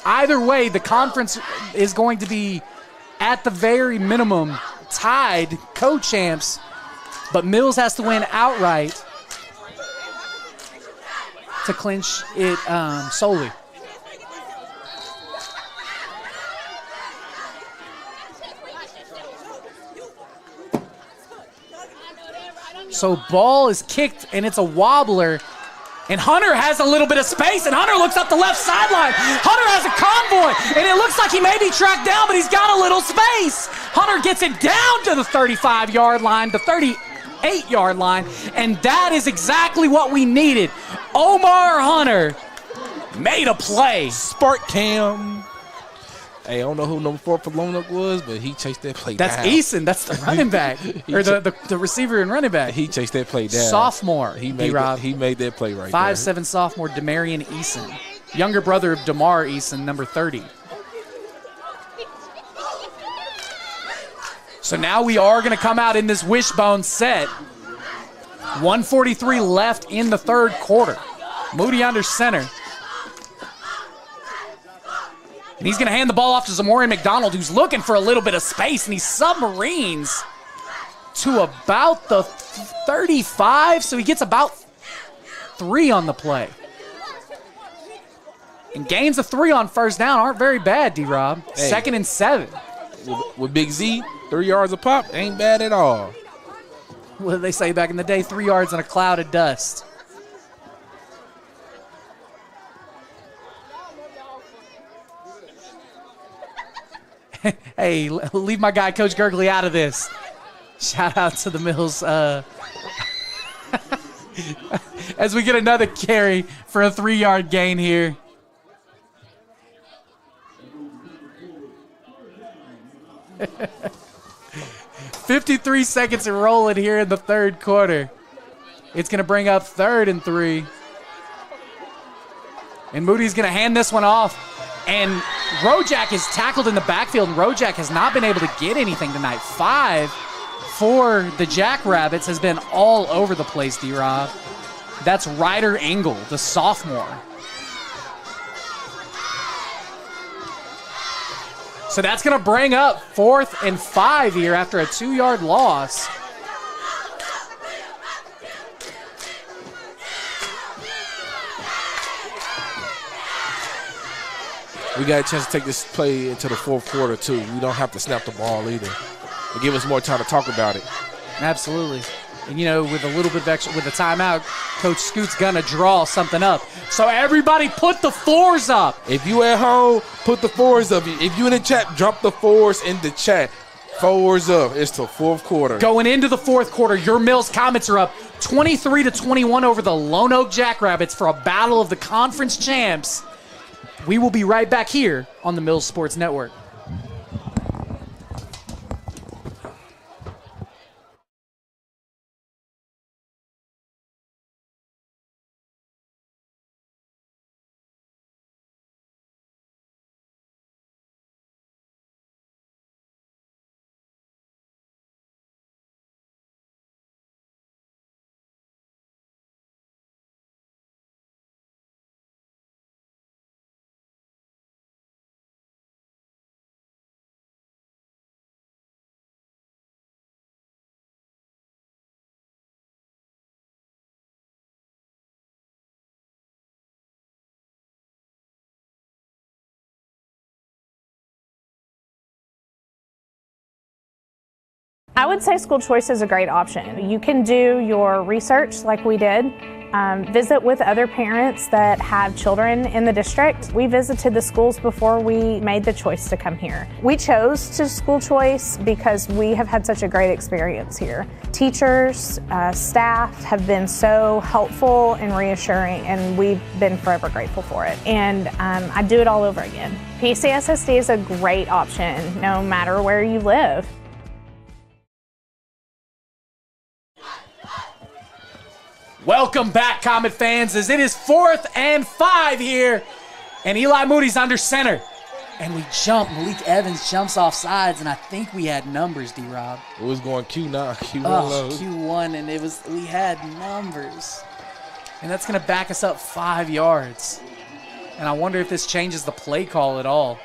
Either way, the conference is going to be, at the very minimum, tied co-champs, but Mills has to win outright to clinch it solely. So ball is kicked, and it's a wobbler. And Hunter has a little bit of space, and Hunter looks up the left sideline. Hunter has a convoy, and it looks like he may be tracked down, but he's got a little space. Hunter gets it down to the 35-yard line, the 38-yard line, and that is exactly what we needed. Omar Hunter made a play. Spark Cam. Hey, I don't know who number 4 for Lonoke was, but he chased that play That's down. Eason. That's the running back, or the receiver and running back. He chased that play down. Sophomore, He made that play right 5'7" sophomore Demarion Eason, younger brother of DeMar Eason, number 30. So now we are going to come out in this wishbone set. 1:43 left in the third quarter. Moody under center. And he's going to hand the ball off to Zamorian McDonald, who's looking for a little bit of space, and he submarines to about the 35, so he gets about 3 on the play. And gains of 3 on first down aren't very bad, D-Rob. Hey. 2nd and 7. With Big Z, 3 yards a pop, ain't bad at all. What did they say back in the day? 3 yards in a cloud of dust. Hey, leave my guy, Coach Gergley, out of this. Shout out to the Mills. As we get another carry for a 3-yard gain here. $53 seconds and rolling here in the third quarter. It's going to bring up 3rd and 3. And Moody's going to hand this one off. And Rojak is tackled in the backfield, and Rojak has not been able to get anything tonight. 5 for the Jackrabbits has been all over the place, D-Rob. That's Ryder Engel, the sophomore. So that's going to bring up 4th and 5 here after a 2-yard loss. We got a chance to take this play into the fourth quarter, too. We don't have to snap the ball either. It give us more time to talk about it. Absolutely. And, you know, with a little bit of extra, with the timeout, Coach Scoot's going to draw something up. So everybody put the 4s up. If you at home, put the 4s up. If you in the chat, drop the 4s in the chat. 4s up. It's the fourth quarter. Going into the fourth quarter, your Mills Comets are up 23-21 over the Lonoke Jackrabbits for a battle of the conference champs. We will be right back here on the Mills Sports Network. I would say school choice is a great option. You can do your research like we did, visit with other parents that have children in the district. We visited the schools before we made the choice to come here. We chose to school choice because we have had such a great experience here. Teachers, staff have been so helpful and reassuring, and we've been forever grateful for it. And I'd do it all over again. PCSSD is a great option no matter where you live. Welcome back, Comet fans, as it is 4th and 5 here, and Eli Moody's under center. And we jump. Malik Evans jumps off sides, and I think we had numbers, D-Rob. It was going Q9, Q1 Oh, Q1, and we had numbers. And that's going to back us up 5 yards. And I wonder if this changes the play call at all.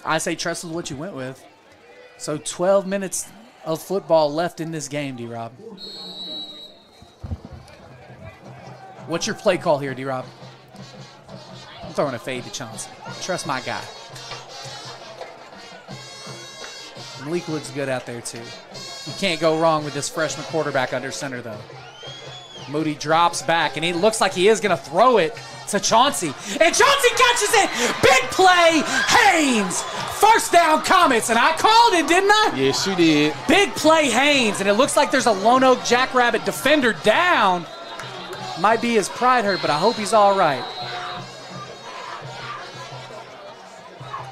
I say trust with what you went with. So 12 minutes of football left in this game, D-Rob. What's your play call here, D-Rob? I'm throwing a fade to Chauncey. Trust my guy. Malik looks good out there, too. You can't go wrong with this freshman quarterback under center, though. Moody drops back, and it looks like he is going to throw it to Chauncey. And Chauncey catches it! Big play! Haynes! First down, Comets, and I called it, didn't I? Yes, you did. Big play, Haynes, and it looks like there's a Lonoke Jackrabbit defender down. Might be his pride hurt, but I hope he's all right.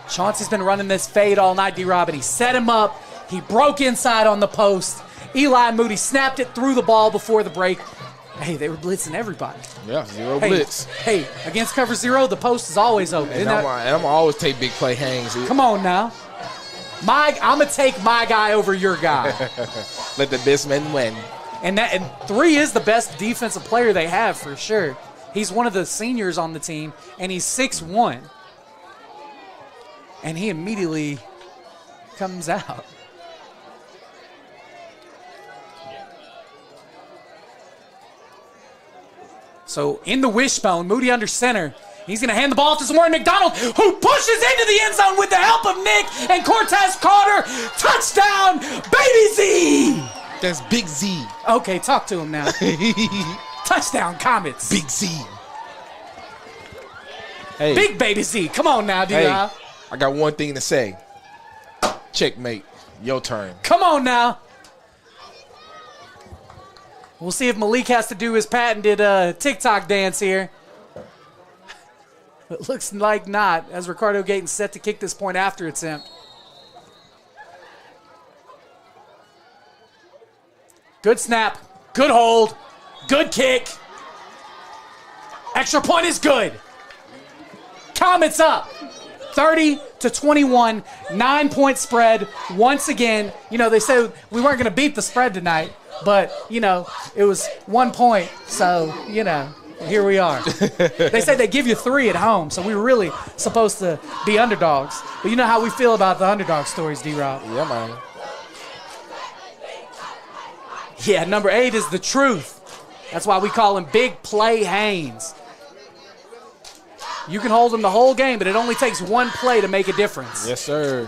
Chauncey's been running this fade all night, D-Rob, and he set him up. He broke inside on the post. Eli Moody snapped it through the ball before the break. Hey, they were blitzing everybody. Yeah, zero blitz. Hey, against cover zero, the post is always open. And I'm going to always take big play Haynes. Come on now. I'm going to take my guy over your guy. Let the best man win. And 3 is the best defensive player they have for sure. He's one of the seniors on the team, and he's 6'1". And he immediately comes out. So in the wishbone, Moody under center. He's going to hand the ball to Zamora McDonald, who pushes into the end zone with the help of Nick and Cortez Carter. Touchdown, Baby Z! That's Big Z. Okay, talk to him now. Touchdown, Comets. Big Z. Hey. Big Baby Z. Come on now, D-Rob. Hey, I got one thing to say. Checkmate. Your turn. Come on now. We'll see if Malik has to do his patented TikTok dance here. It looks like not, as Ricardo Gayton's set to kick this point after attempt. Good snap, good hold, good kick. Extra point is good. Comets up. 30-21, 9-point spread. Once again, they said we weren't going to beat the spread tonight. But, it was 1 point, so, here we are. They say they give you 3 at home, so we were really supposed to be underdogs. But you know how we feel about the underdog stories, D-Rob. Yeah, man. Yeah, number 8 is the truth. That's why we call him Big Play Haynes. You can hold him the whole game, but it only takes 1 play to make a difference. Yes, sir.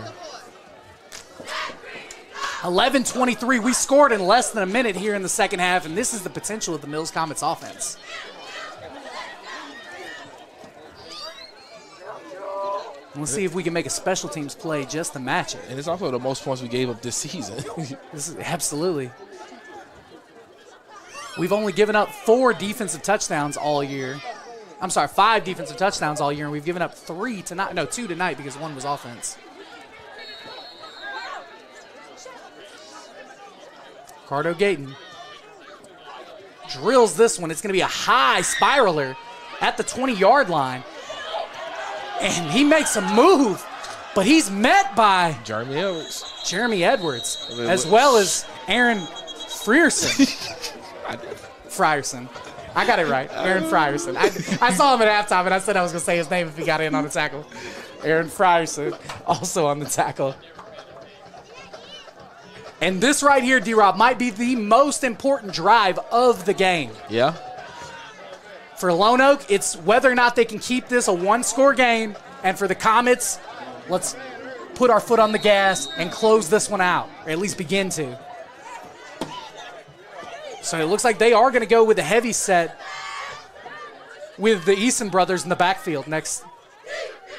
11-23. We scored in less than a minute here in the second half, and this is the potential of the Mills Comets offense. We'll see if we can make a special teams play just to match it. And it's also the most points we gave up this season. Absolutely. We've only given up 4 defensive touchdowns all year. I'm sorry, 5 defensive touchdowns all year, and we've given up 2 tonight because 1 was offense. Ricardo Gayton drills this one. It's going to be a high spiraler at the 20-yard line. And he makes a move, but he's met by Jeremy Edwards, as well as Aaron Frierson. Frierson. I got it right. Aaron Frierson. I saw him at halftime, and I said I was going to say his name if he got in on the tackle. Aaron Frierson, also on the tackle. And this right here, D-Rob, might be the most important drive of the game. Yeah. For Lonoke, it's whether or not they can keep this a 1-score game. And for the Comets, let's put our foot on the gas and close this one out, or at least begin to. So it looks like they are going to go with a heavy set with the Eason brothers in the backfield next.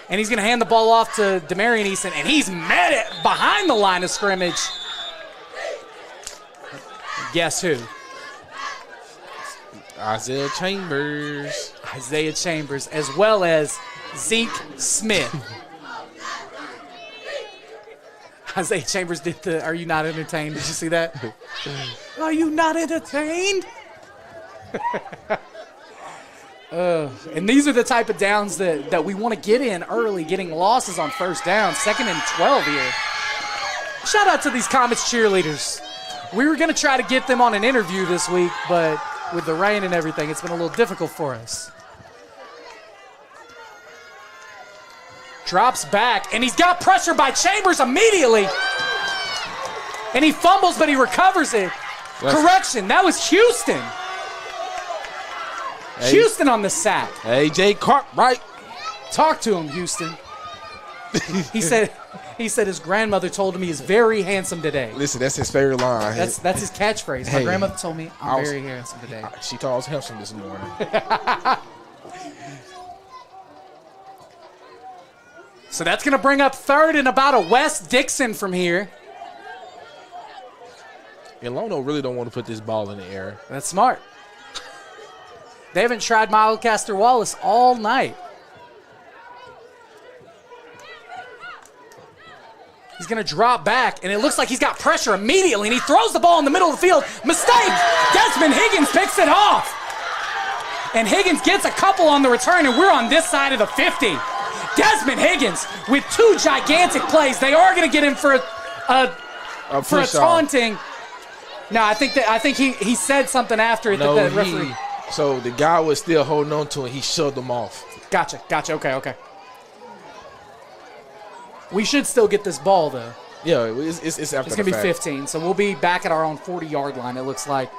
And he's going to hand the ball off to Demarion Eason, and he's met it behind the line of scrimmage. Guess who? Isaiah Chambers. Isaiah Chambers, as well as Zeke Smith. Isaiah Chambers did the "Are you not entertained?" Did you see that? Are you not entertained? And these are the type of downs that we want to get in early, getting losses on first down. 2nd and 12 here. Shout out to these Comets cheerleaders. We were going to try to get them on an interview this week, but with the rain and everything, it's been a little difficult for us. Drops back, and he's got pressure by Chambers immediately. And he fumbles, but he recovers it. Correction, that was Houston. Hey. Houston on the sack. A.J. Cartwright. Talk to him, Houston. He said his grandmother told him he is very handsome today. Listen, that's his favorite line. That's his catchphrase. My grandmother told me I'm very handsome today. She thought I was handsome this morning. So that's going to bring up 3rd and about a Wes Dixon from here. And Lono really don't want to put this ball in the air. That's smart. They haven't tried Mildcaster Wallace all night. He's going to drop back, and it looks like he's got pressure immediately, and he throws the ball in the middle of the field. Mistake! Desmond Higgins picks it off. And Higgins gets a couple on the return, and we're on this side of the 50. Desmond Higgins with 2 gigantic plays. They are going to get him for a taunting. No, I think he said something after it. No, that the referee. So the guy was still holding on to it. He shoved him off. Gotcha. Okay. We should still get this ball, though. Yeah, it's after It's going to be 15, so we'll be back at our own 40-yard line, it looks like.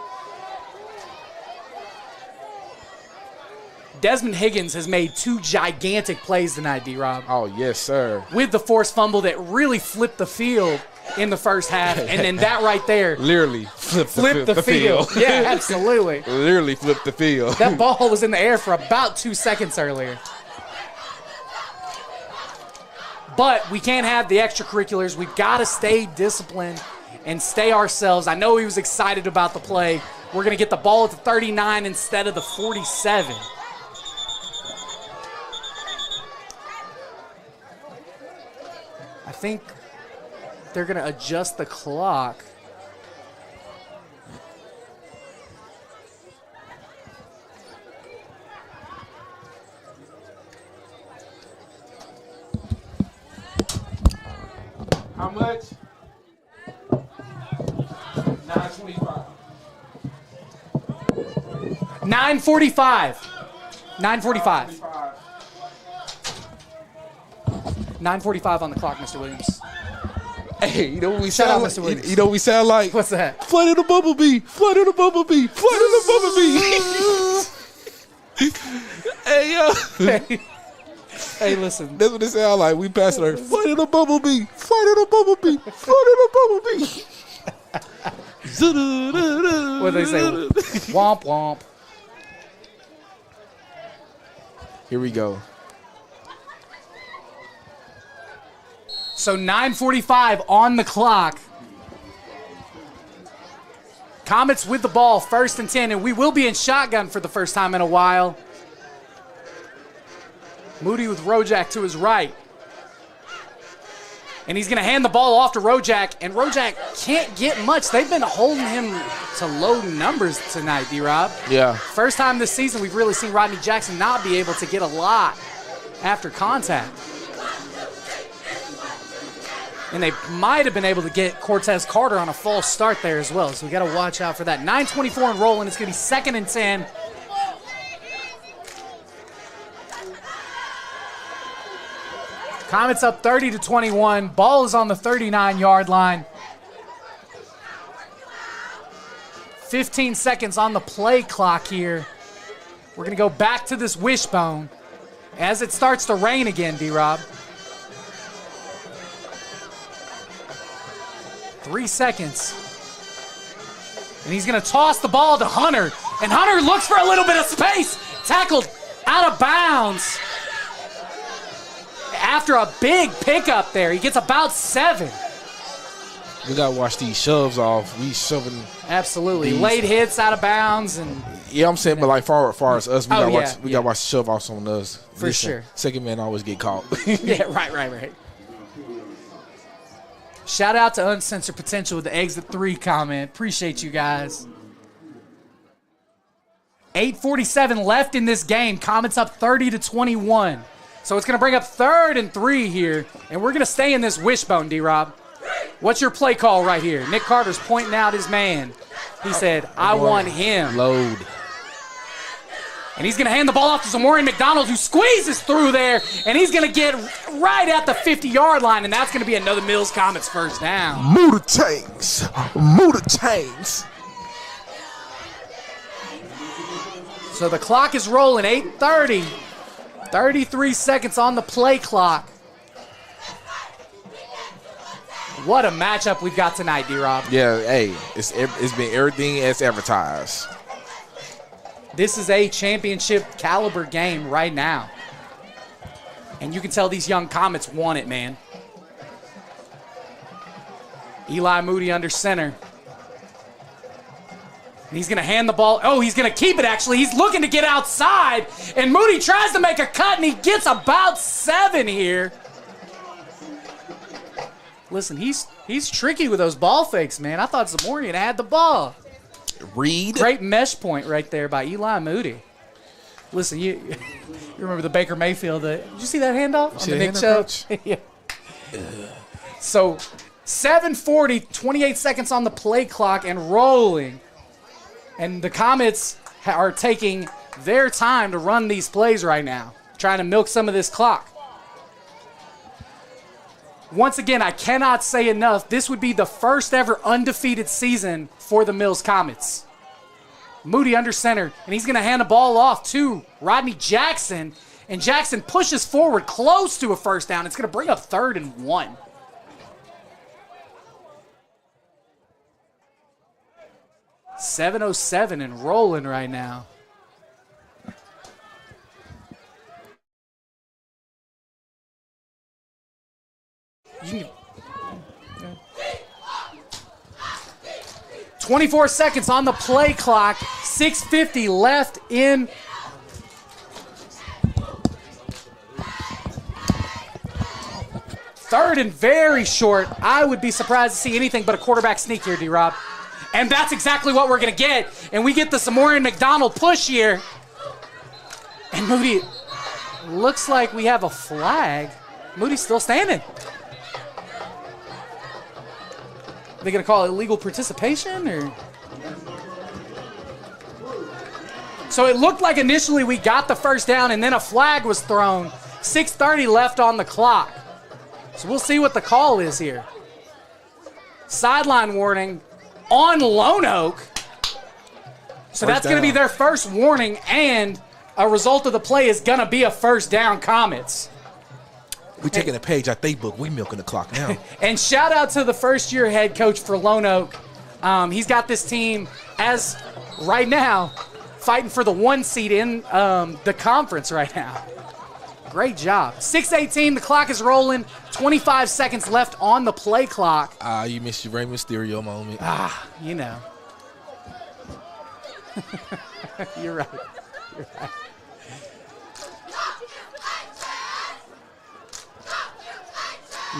Desmond Higgins has made 2 gigantic plays tonight, D-Rob. Oh, yes, sir. With the forced fumble that really flipped the field in the first half, and then that right there. Literally flipped the field. Yeah, absolutely. Literally flipped the field. That ball was in the air for about 2 seconds earlier. But we can't have the extracurriculars. We've got to stay disciplined and stay ourselves. I know he was excited about the play. We're going to get the ball at the 39 instead of the 47. I think they're going to adjust the clock. How much? 9:25. 9:45. 9:45. 9:45 on the clock, Mr. Williams. Hey, you know what we Shout sound out, like? Mr. Williams. You know what we sound like? What's that? Flood of the bumblebee. Flood of the bumblebee. Flood of the bumblebee. Hey, yo. Hey, listen. That's what it sound like. We passing her. Flood of the bumblebee. Flood of the bumblebee. Flood of the bumblebee. What do they say? Womp womp. Here we go. So 9:45 on the clock. Comets with the ball, 1st and 10, and we will be in shotgun for the first time in a while. Moody with Rojak to his right. And he's going to hand the ball off to Rojak, and Rojak can't get much. They've been holding him to low numbers tonight, D-Rob. Yeah. First time this season we've really seen Rodney Jackson not be able to get a lot after contact. And they might have been able to get Cortez Carter on a false start there as well. So we got to watch out for that. 9:24 and rolling. It's going to be 2nd and 10. Comets up 30-21. Ball is on the 39-yard line. 15 seconds on the play clock here. We're going to go back to this wishbone as it starts to rain again, D-Rob. 3 seconds. And he's going to toss the ball to Hunter. And Hunter looks for a little bit of space. Tackled out of bounds. After a big pickup there, he gets about 7. We got to watch these shoves off. We shoving. Absolutely. These. Late hits out of bounds. And yeah, I'm saying, but like far as us, we got to watch shove offs on us. For sure. Second man always get caught. Yeah, right. Shout out to Uncensored Potential with the exit 3 comment. Appreciate you guys. 8:47 left in this game. Comets up 30-21. So it's going to bring up 3rd and 3 here, and we're going to stay in this wishbone, D-Rob. What's your play call right here? Nick Carter's pointing out his man. He said, I want him. Load. And he's going to hand the ball off to Zamorian McDonald, who squeezes through there, and he's going to get right at the 50-yard line, and that's going to be another Mills Comets first down. Motor tanks. Motor tanks. So the clock is rolling, 8:30. 33 seconds on the play clock. What a matchup we've got tonight, D-Rob. Yeah, hey, it's been everything as advertised. This is a championship caliber game right now. And you can tell these young Comets want it, man. Eli Moody under center. And he's going to hand the ball. Oh, he's going to keep it, actually. He's looking to get outside. And Moody tries to make a cut, and he gets about 7 here. Listen, he's tricky with those ball fakes, man. I thought Zamorian had the ball. Reed. Great mesh point right there by Eli Moody. Listen, you remember the Baker Mayfield. Did you see that handoff on the Nick Chubb? Yeah. So 7:40, 28 seconds on the play clock and rolling. And the Comets are taking their time to run these plays right now, trying to milk some of this clock. Once again, I cannot say enough, this would be the first ever undefeated season for the Mills Comets. Moody under center, and he's going to hand the ball off to Rodney Jackson, and Jackson pushes forward close to a first down. It's going to bring up 3rd and 1. .707 and rolling right now. You can, 24 seconds on the play clock. 6:50 left in. Third and very short. I would be surprised to see anything but a quarterback sneak here, D-Rob. And that's exactly what we're going to get. And we get the Zamorian McDonald push here. And Moody, looks like we have a flag. Moody's still standing. Are they going to call it illegal participation? Or? So it looked like initially we got the first down and then a flag was thrown. 6:30 left on the clock. So we'll see what the call is here. Sideline warning on Lonoke. So that's going to be their first warning, and a result of the play is going to be a first down Comets. We taking a page out they book. We milking the clock now. And shout out to the first-year head coach for Lonoke. He's got this team as right now fighting for the 1 seed in the conference right now. Great job. 6:18, the clock is rolling. 25 seconds left on the play clock. You missed your Rey Mysterio moment. You know. You're right. You're right.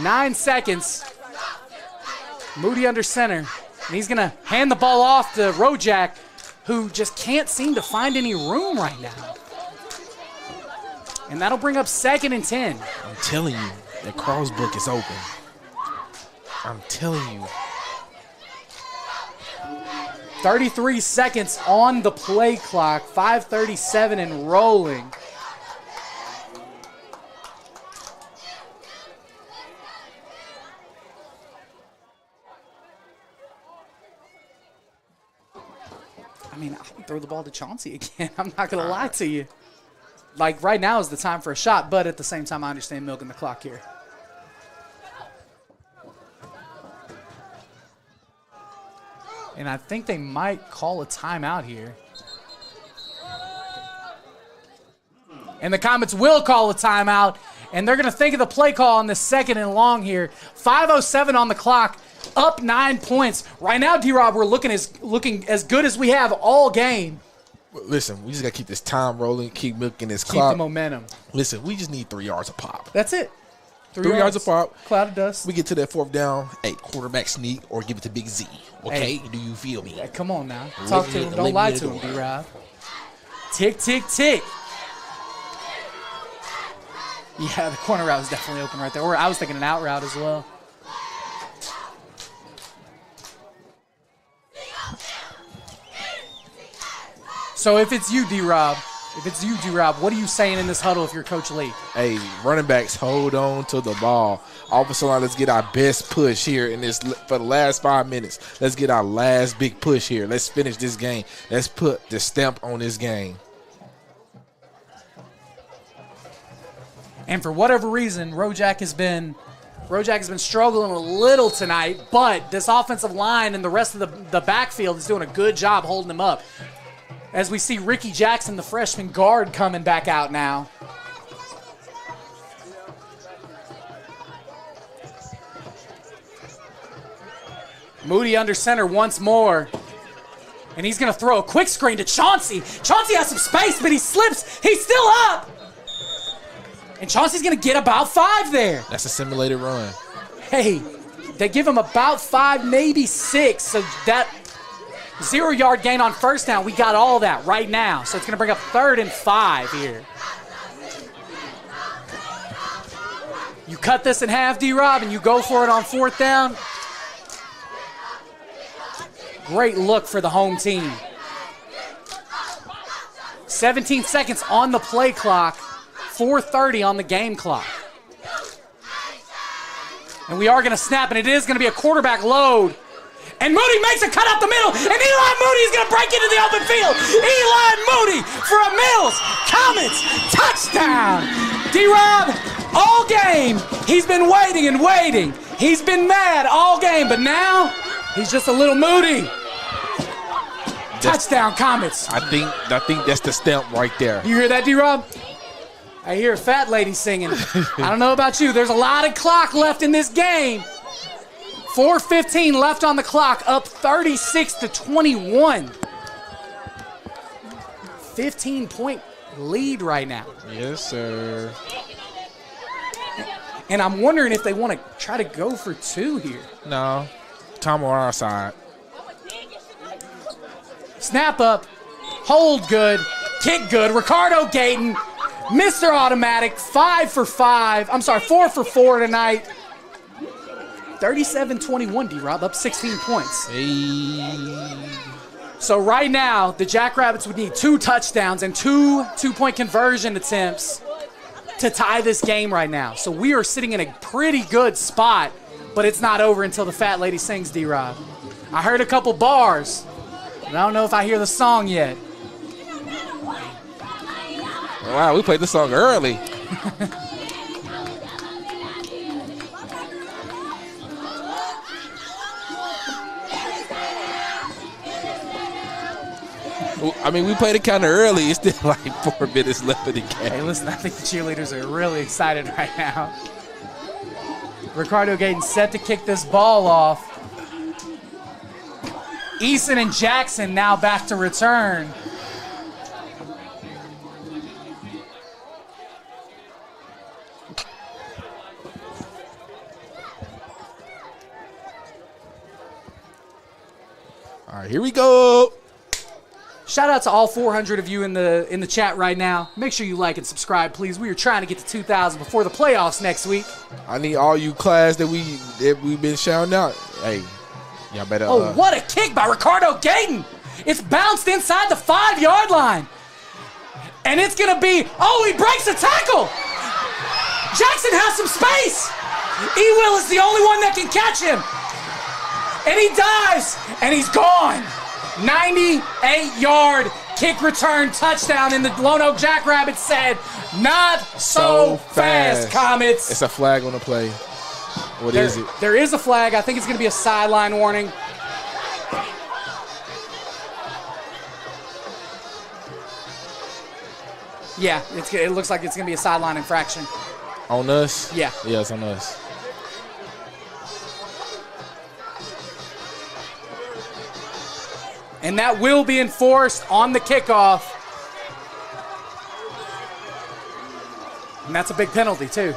Nine seconds. Moody under center. And he's going to hand the ball off to Rojak, who just can't seem to find any room right now. And that'll bring up 2nd and 10. I'm telling you, that Carl's book is open. I'm telling you. 33 seconds on the play clock. 5:37 and rolling. I mean, I can throw the ball to Chauncey again. I'm not going to lie to you. Like, right now is the time for a shot, but at the same time, I understand milking the clock here. And I think they might call a timeout here. And the Comets will call a timeout. And they're going to think of the play call on the 2nd and long here. 5:07 on the clock, up 9 points. Right now, D-Rob, we're looking as good as we have all game. Listen, we just got to keep this time rolling, keep milking this Keep clock. the momentum. Listen, we just need 3 yards a pop. That's it. 3 yards a pop. Cloud of dust. We get to that 4th down. Hey, quarterback sneak or give it to Big Z. Okay? Hey. Do you feel me? Yeah, come on now. Talk to him. Don't lie to him, D-Rob. Tick, tick, tick. Yeah, the corner route was definitely open right there. Or I was thinking an out route as well. So if it's you, D-Rob, what are you saying in this huddle if you're Coach Lee? Hey, running backs, hold on to the ball. Offensive line, let's get our best push here in this for the last 5 minutes. Let's get our last big push here. Let's finish this game. Let's put the stamp on this game. And for whatever reason, Rojak has been struggling a little tonight, but this offensive line and the rest of the backfield is doing a good job holding him up. As we see Ricky Jackson, the freshman guard, coming back out now. Moody under center once more. And he's going to throw a quick screen to Chauncey. Chauncey has some space, but he slips. He's still up. And Chauncey's going to get about 5 there. That's a simulated run. Hey, they give him about 5, maybe 6. So that 0-yard gain on first down, we got all that right now. So it's going to bring up 3rd and 5 here. You cut this in half, D-Rob, and you go for it on 4th down. Great look for the home team. 17 seconds on the play clock. 4:30 on the game clock. And we are going to snap, and it is going to be a quarterback load. And Moody makes a cut out the middle, and Eli Moody is going to break into the open field. Eli Moody for a Mills Comets touchdown. D-Rob, all game, he's been waiting and waiting. He's been mad all game, but now he's just a little moody. Touchdown, Comets. I think that's the stamp right there. You hear that, D-Rob? I hear a fat lady singing. I don't know about you. There's a lot of clock left in this game. 4:15 left on the clock, up 36-21. 15-point lead right now. Yes, sir. And I'm wondering if they want to try to go for 2 here. No. Time on our side. Snap up, hold good, kick good. Ricardo Gayton, Mr. Automatic, 4 for 4 tonight. 37-21, D-Rob, up 16 points. Hey. So right now, the Jackrabbits would need 2 touchdowns and 2 two-point conversion attempts to tie this game right now. So we are sitting in a pretty good spot, but it's not over until the fat lady sings, D-Rob. I heard a couple bars, but I don't know if I hear the song yet. Wow, we played this song early. I mean, we played it kind of early. It's still like 4 minutes left in the game. Hey, listen, I think the cheerleaders are really excited right now. Ricardo Gayton set to kick this ball off. Eason and Jackson now back to return. All right, here we go. Shout out to all 400 of you in the chat right now. Make sure you like and subscribe, please. We are trying to get to 2,000 before the playoffs next week. I need all you class that we've been shouting out. Hey, y'all better. Oh, what a kick by Ricardo Gayton! It's bounced inside the 5-yard line, and it's gonna be. Oh, he breaks a tackle. Jackson has some space. E-Will is the only one that can catch him, and he dives, and he's gone. 98-yard kick return touchdown, and the Lonoke Jackrabbits said, not so fast, Comets. It's a flag on the play. What is it? There is a flag. I think it's going to be a sideline warning. Yeah, it looks like it's going to be a sideline infraction. On us? Yeah. Yeah, it's on us. And that will be enforced on the kickoff. And that's a big penalty, too.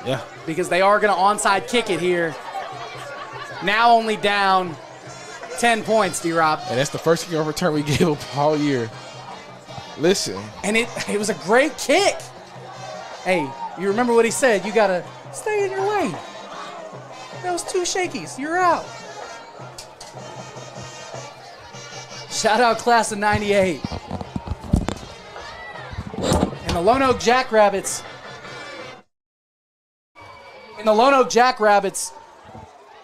Yeah. Because they are going to onside kick it here. Now only down 10 points, D-Rob. And that's the first kickoff return we gave up all year. Listen. And it was a great kick. Hey, you remember what he said. You got to stay in your lane. That was 2 shakies. You're out. Shout out class of 98. And the Lonoke Jackrabbits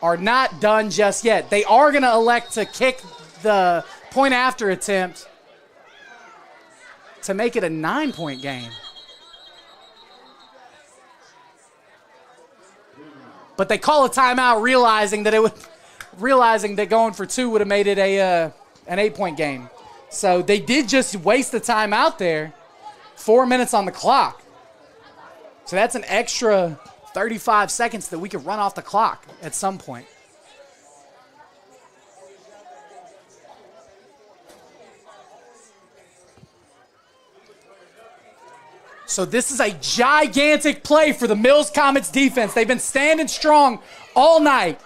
are not done just yet. They are going to elect to kick the point after attempt to make it a 9-point game. But they call a timeout realizing that going for 2 would have made it an 8-point game. So they did just waste the timeout there. 4 minutes on the clock. So that's an extra 35 seconds that we could run off the clock at some point. So this is a gigantic play for the Mills Comets defense. They've been standing strong all night.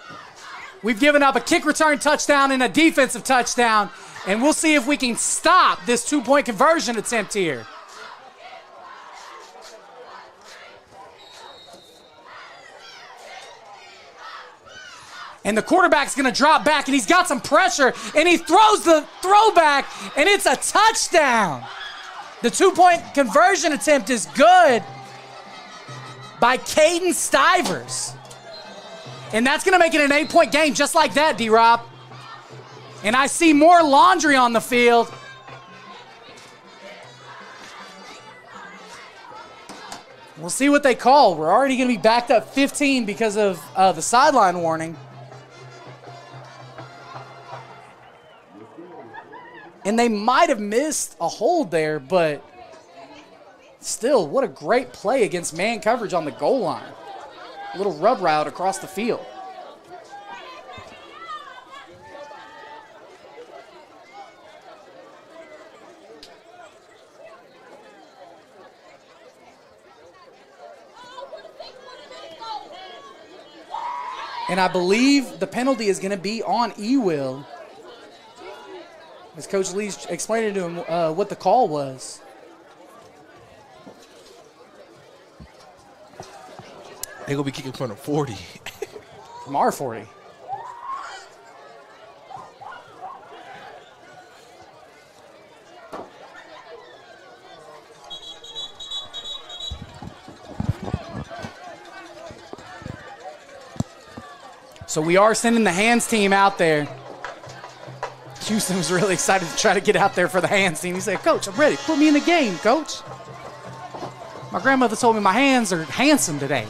We've given up a kick return touchdown and a defensive touchdown, and we'll see if we can stop this 2-point conversion attempt here. And the quarterback's going to drop back, and he's got some pressure, and he throws the throwback, and it's a touchdown. The 2-point conversion attempt is good by Caden Stivers. And that's going to make it an 8-point game just like that, D-Rob. And I see more laundry on the field. We'll see what they call. We're already going to be backed up 15 because of the sideline warning. And they might have missed a hold there, but still, what a great play against man coverage on the goal line. A little rub route across the field. And I believe the penalty is going to be on Ewell. As Coach Lee's explaining to him what the call was. They're going to be kicking from the 40. From our 40. So we are sending the hands team out there. Houston was really excited to try to get out there for the hands team. He said, Coach, I'm ready. Put me in the game, Coach. My grandmother told me my hands are handsome today.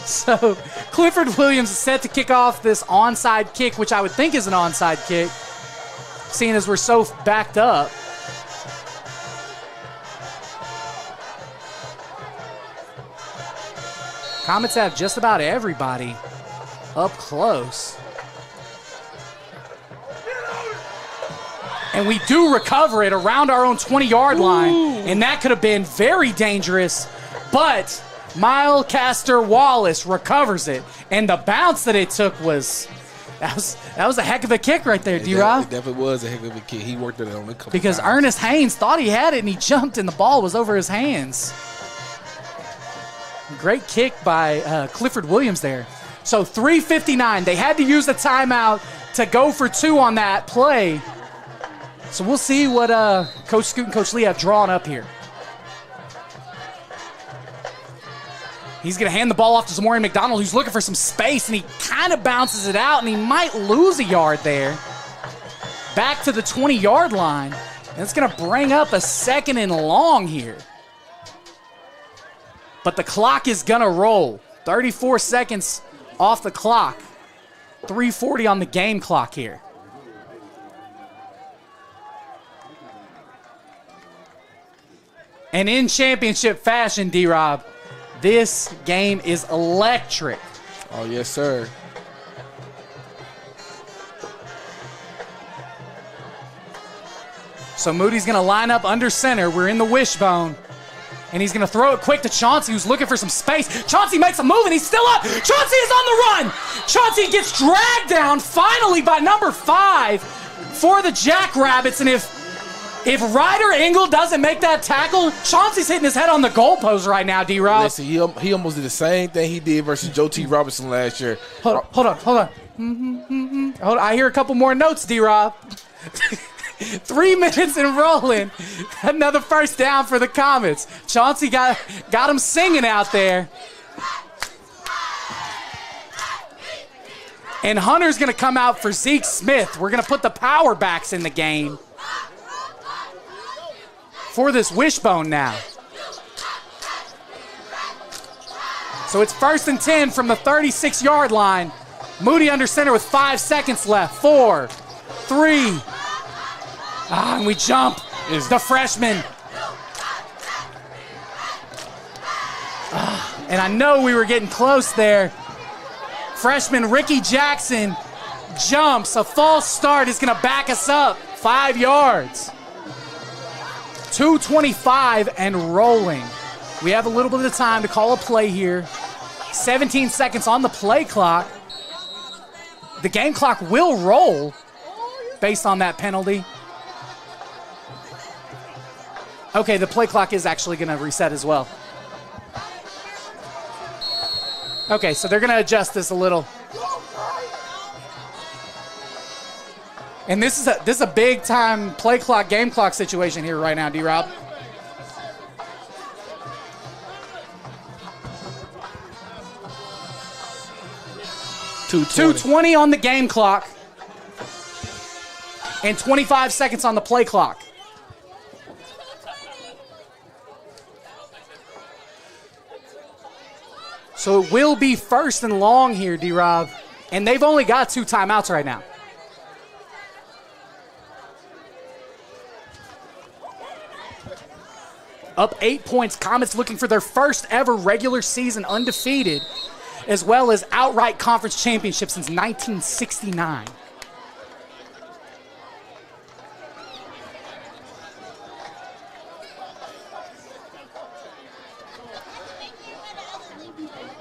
So Clifford Williams is set to kick off this onside kick, which I would think is an onside kick, seeing as we're so backed up. Comets have just about everybody up close. And we do recover it around our own 20-yard line. And that could have been very dangerous. But Milecaster Wallace recovers it. And the bounce that it took was that was a heck of a kick right there, D-Rob. It definitely was a heck of a kick. He worked it on a couple because times. Ernest Haynes thought he had it, and he jumped, and the ball was over his hands. Great kick by Clifford Williams there. So 3:59. They had to use the timeout to go for 2 on that play. So we'll see what Coach Scoot and Coach Lee have drawn up here. He's going to hand the ball off to Zamorian McDonald, who's looking for some space, and he kind of bounces it out, and he might lose a yard there. Back to the 20-yard line, and it's going to bring up a 2nd and long here. But the clock is going to roll. 34 seconds off the clock. 3:40 on the game clock here. And in championship fashion, D-Rob, this game is electric. Oh, yes, sir. So Moody's going to line up under center. We're in the wishbone. And he's going to throw it quick to Chauncey, who's looking for some space. Chauncey makes a move, and he's still up. Chauncey is on the run. Chauncey gets dragged down finally by number 5 for the Jackrabbits. And if Ryder Engel doesn't make that tackle, Chauncey's hitting his head on the goalpost right now, D-Rob. Listen, he almost did the same thing he did versus Joe T. Robertson last year. Hold on. Hold on. I hear a couple more notes, D-Rob. 3 minutes and rolling. Another first down for the Comets. Chauncey got him singing out there. And Hunter's going to come out for Zeke Smith. We're going to put the power backs in the game for this wishbone now. So it's 1st and 10 from the 36-yard line. Moody under center with 5 seconds left. 4, 3. And we jump. The freshman. And I know we were getting close there. Freshman Ricky Jackson jumps. A false start is going to back us up 5 yards. 2:25 and rolling. We have a little bit of time to call a play here. 17 seconds on the play clock. The game clock will roll based on that penalty. Okay, the play clock is actually going to reset as well. Okay, so they're going to adjust this a little. And this is a big time play clock, game clock situation here right now, D-Rob. $2:20 on the game clock and 25 seconds on the play clock. So it will be 1st and long here, D-Rob. And they've only got 2 timeouts right now. Up 8 points. Comets looking for their first ever regular season undefeated, as well as outright conference championship since 1969.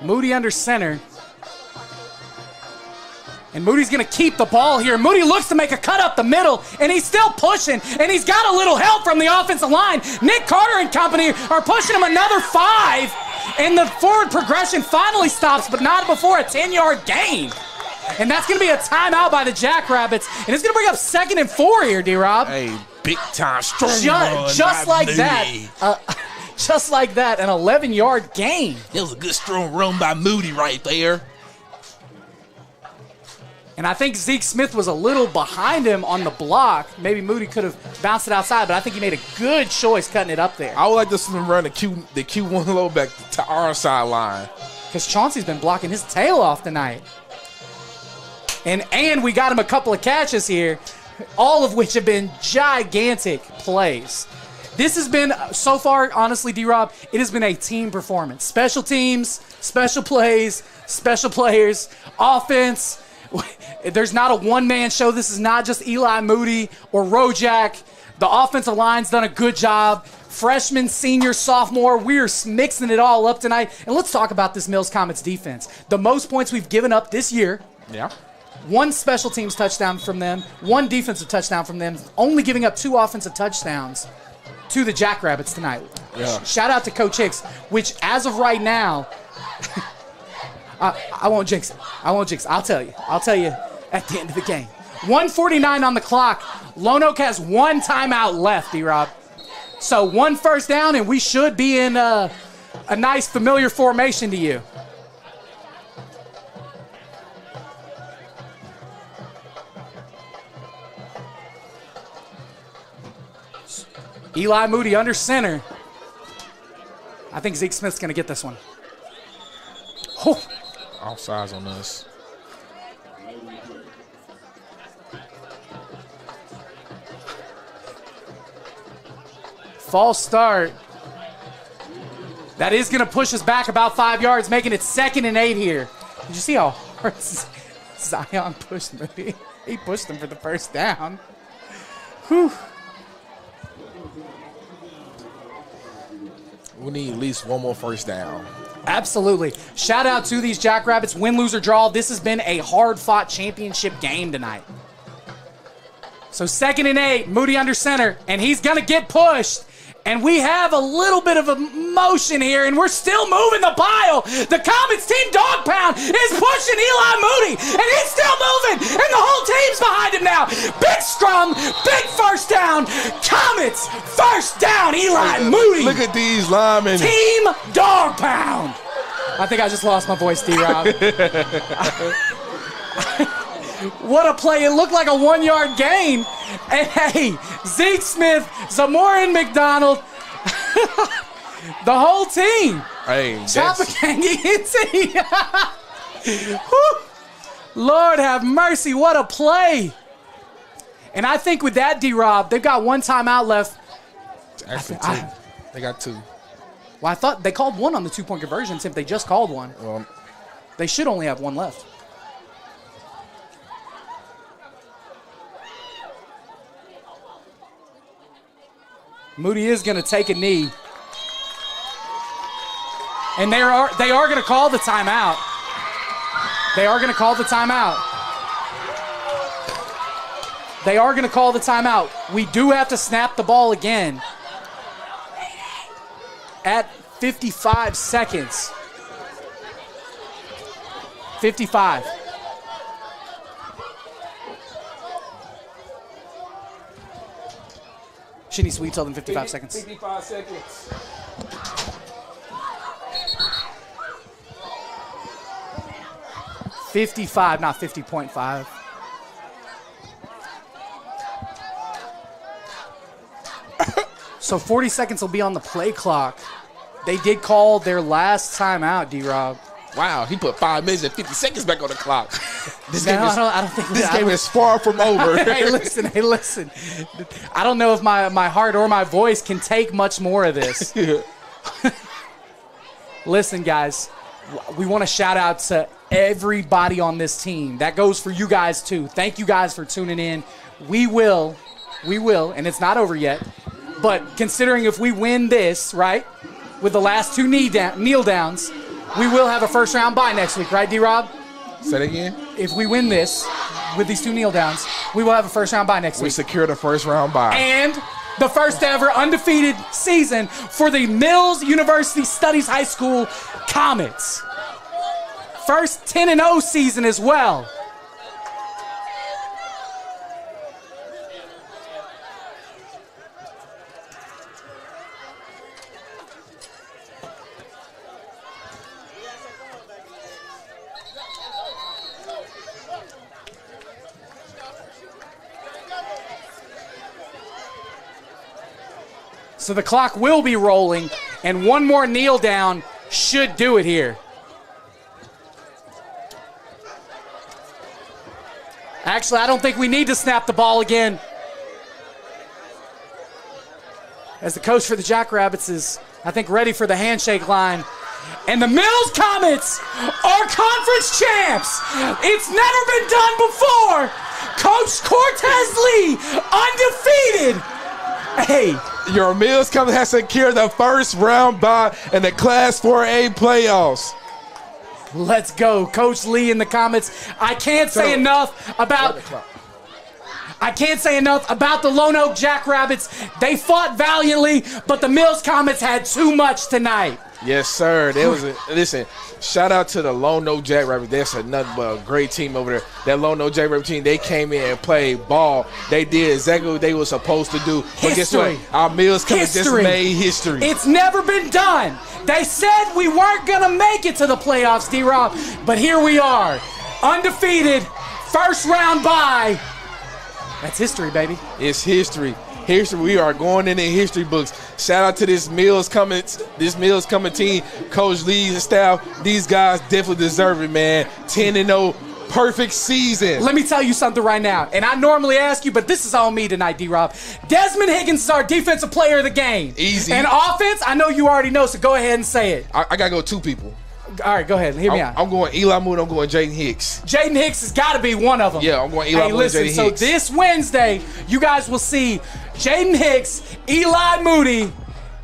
Moody under center. And Moody's going to keep the ball here. Moody looks to make a cut up the middle, and he's still pushing, and he's got a little help from the offensive line. Nick Carter and company are pushing him another 5, and the forward progression finally stops, but not before a 10-yard gain. And that's going to be a timeout by the Jackrabbits, and it's going to bring up 2nd and 4 here, D-Rob. Hey, big time strong just like that. Just like that, an 11-yard gain. That was a good strong run by Moody right there. And I think Zeke Smith was a little behind him on the block. Maybe Moody could have bounced it outside, but I think he made a good choice cutting it up there. I would like to see him run the Q1 low back to our sideline. Because Chauncey's been blocking his tail off tonight. And we got him a couple of catches here, all of which have been gigantic plays. This has been, so far, honestly, D-Rob, it has been a team performance. Special teams, special plays, special players, offense. There's not a one-man show. This is not just Eli Moody or Rojak. The offensive line's done a good job. Freshman, senior, sophomore, we're mixing it all up tonight. And let's talk about this Mills Comets defense. The most points we've given up this year. Yeah. 1 special teams touchdown from them, 1 defensive touchdown from them, only giving up 2 offensive touchdowns to the Jackrabbits tonight. Yeah. Shout out to Coach Hicks, which as of right now, I won't jinx it. I'll tell you at the end of the game. 1:49 on the clock. Lonoke has 1 timeout left, D-Rob. So 1 first down, and we should be in a nice familiar formation to you. Eli Moody under center. I think Zeke Smith's going to get this one. Oh. Offsides on us. False start. That is going to push us back about 5 yards, making it 2nd and 8 here. Did you see how hard Zion pushed Moody? He pushed him for the first down. Whew. We need at least one more first down. Absolutely. Shout out to these Jackrabbits. Win, lose, or draw. This has been a hard-fought championship game tonight. So 2nd and 8, Moody under center, and he's going to get pushed. And we have a little bit of a motion here, and we're still moving the pile. The Comets team dog pound is pushing Eli Moody, and he's still moving, and the whole team's behind him now. Big scrum, big first down. Comets, first down, Eli Moody. Look at these linemen. Team dog pound. I think I just lost my voice, D-Rob. What a play. It looked like a 1-yard gain. And hey, Zeke Smith, Zamoran McDonald, the whole team. Hey, Chapakangi Lord have mercy, what a play. And I think with that, D-Rob, they've got one timeout left. Actually, two. They got 2. Well, I thought they called one on the 2-point conversions if they just called one. Well, They should only have one left. Moody is going to take a knee. And they are going to call the timeout. They are going to call the timeout. They are going to call the timeout. We do have to snap the ball again at 55 seconds. 55. Shinny Sweet told them 55 seconds. 55 seconds. $55, not 50.5. So 40 seconds will be on the play clock. They did call their last timeout, D-Rob. Wow, he put 5 minutes and 50 seconds back on the clock. This No, game is, I don't think this game is far from over. Hey, listen. I don't know if my heart or my voice can take much more of this. Listen, guys, we want to shout out to everybody on this team. That goes for you guys, too. Thank you guys for tuning in. We will, and it's not over yet, but considering if we win this, right, with the last 2 kneel downs, we will have a first-round bye next week, right, D-Rob? Say that again? If we win this with these 2 kneel downs, we will have a first-round bye next We week. secure the first round bye. And the first ever undefeated season for the Mills University Studies High School Comets. First 10-0 season as well. So the clock will be rolling, and one more kneel down should do it here. Actually, I don't think we need to snap the ball again. As the coach for the Jackrabbits is, I think, ready for the handshake line. And the Mills Comets are conference champs. It's never been done before. Coach Cortez Lee, undefeated. Hey. Your Mills Comets has secured the first round bye in the Class 4A playoffs. Let's go, Coach Lee and the Comets. I can't say enough about the Lonoke Jackrabbits. They fought valiantly, but the Mills Comets had too much tonight. Yes, sir. Listen, shout out to the Lonoke Jackrabbits. That's nothing but a great team over there. That Lonoke Jackrabbit team, they came in and played ball. They did exactly what they were supposed to do. But guess what? Our Mills Comets just made history. It's never been done. They said we weren't going to make it to the playoffs, D-Rob, but here we are. Undefeated, first round bye. That's history, baby. It's history. We are going in the history books. Shout out to this Mills Coming team, Coach Lee and staff. These guys definitely deserve it, man. 10-0, perfect season. Let me tell you something right now, and I normally ask you, but this is on me tonight, D-Rob. Desmond Higgins is our defensive player of the game. Easy. And offense, I know you already know, so go ahead and say it. I got to go 2 people. All right, go ahead. Hear me out. I'm going Eli Moody. I'm going Jaden Hicks. Jaden Hicks has got to be one of them. Yeah, I'm going Eli Moody, listen, Jaden so Hicks. this Wednesday, you guys will see Jaden Hicks, Eli Moody,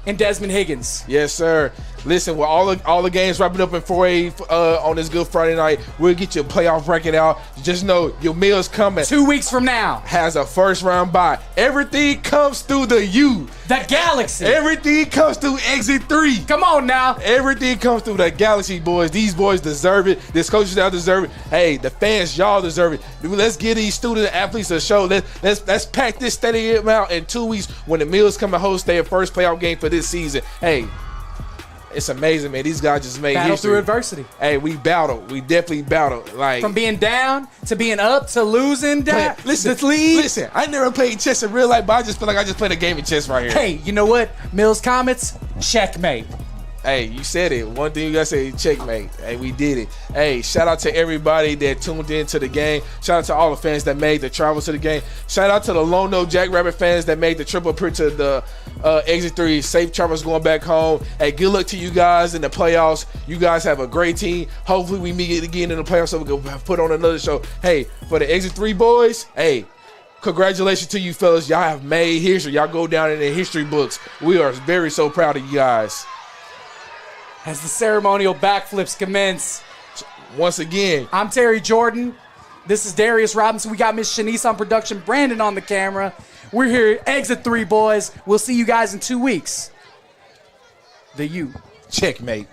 and Desmond Higgins. Yes, sir. Listen, with all the games wrapping up in 4A on this Good Friday night, we'll get your playoff bracket out. Just know your meal's coming. 2 weeks from now. Has a first-round bye. Everything comes through the U. The Galaxy. Everything comes through Exit 3. Come on now. Everything comes through the Galaxy, boys. These boys deserve it. This coaching staff deserve it. Hey, the fans, y'all deserve it. Let's give these student athletes a show. Let's pack this stadium out in 2 weeks when the Mills come and host their first playoff game for this season. Hey, it's amazing, man. These guys just made Battle history. through adversity. Hey, we battled. We definitely battled. Like From being down to being up to losing down. Listen, I never played chess in real life, but I just feel like I just played a game of chess right here. Hey, you know what? Mills Comets, checkmate. Hey, you said it. One thing you gotta say, checkmate. Hey, we did it. Hey, shout out to everybody that tuned in to the game. Shout out to all the fans that made the travel to the game. Shout out to the Lonoke Jackrabbit fans that made the trip up here to the Exit 3. Safe travels going back home. Hey, good luck to you guys in the playoffs. You guys have a great team. Hopefully we meet again in the playoffs so we can put on another show. Hey, for the Exit 3 boys, hey, congratulations to you fellas. Y'all have made history. Y'all go down in the history books. We are so proud of you guys. As the ceremonial backflips commence. Once again, I'm Terry Jordan. This is Darius Robinson. We got Miss Shanice on production, Brandon on the camera. We're here at Exit 3, boys. We'll see you guys in 2 weeks. The U. checkmate.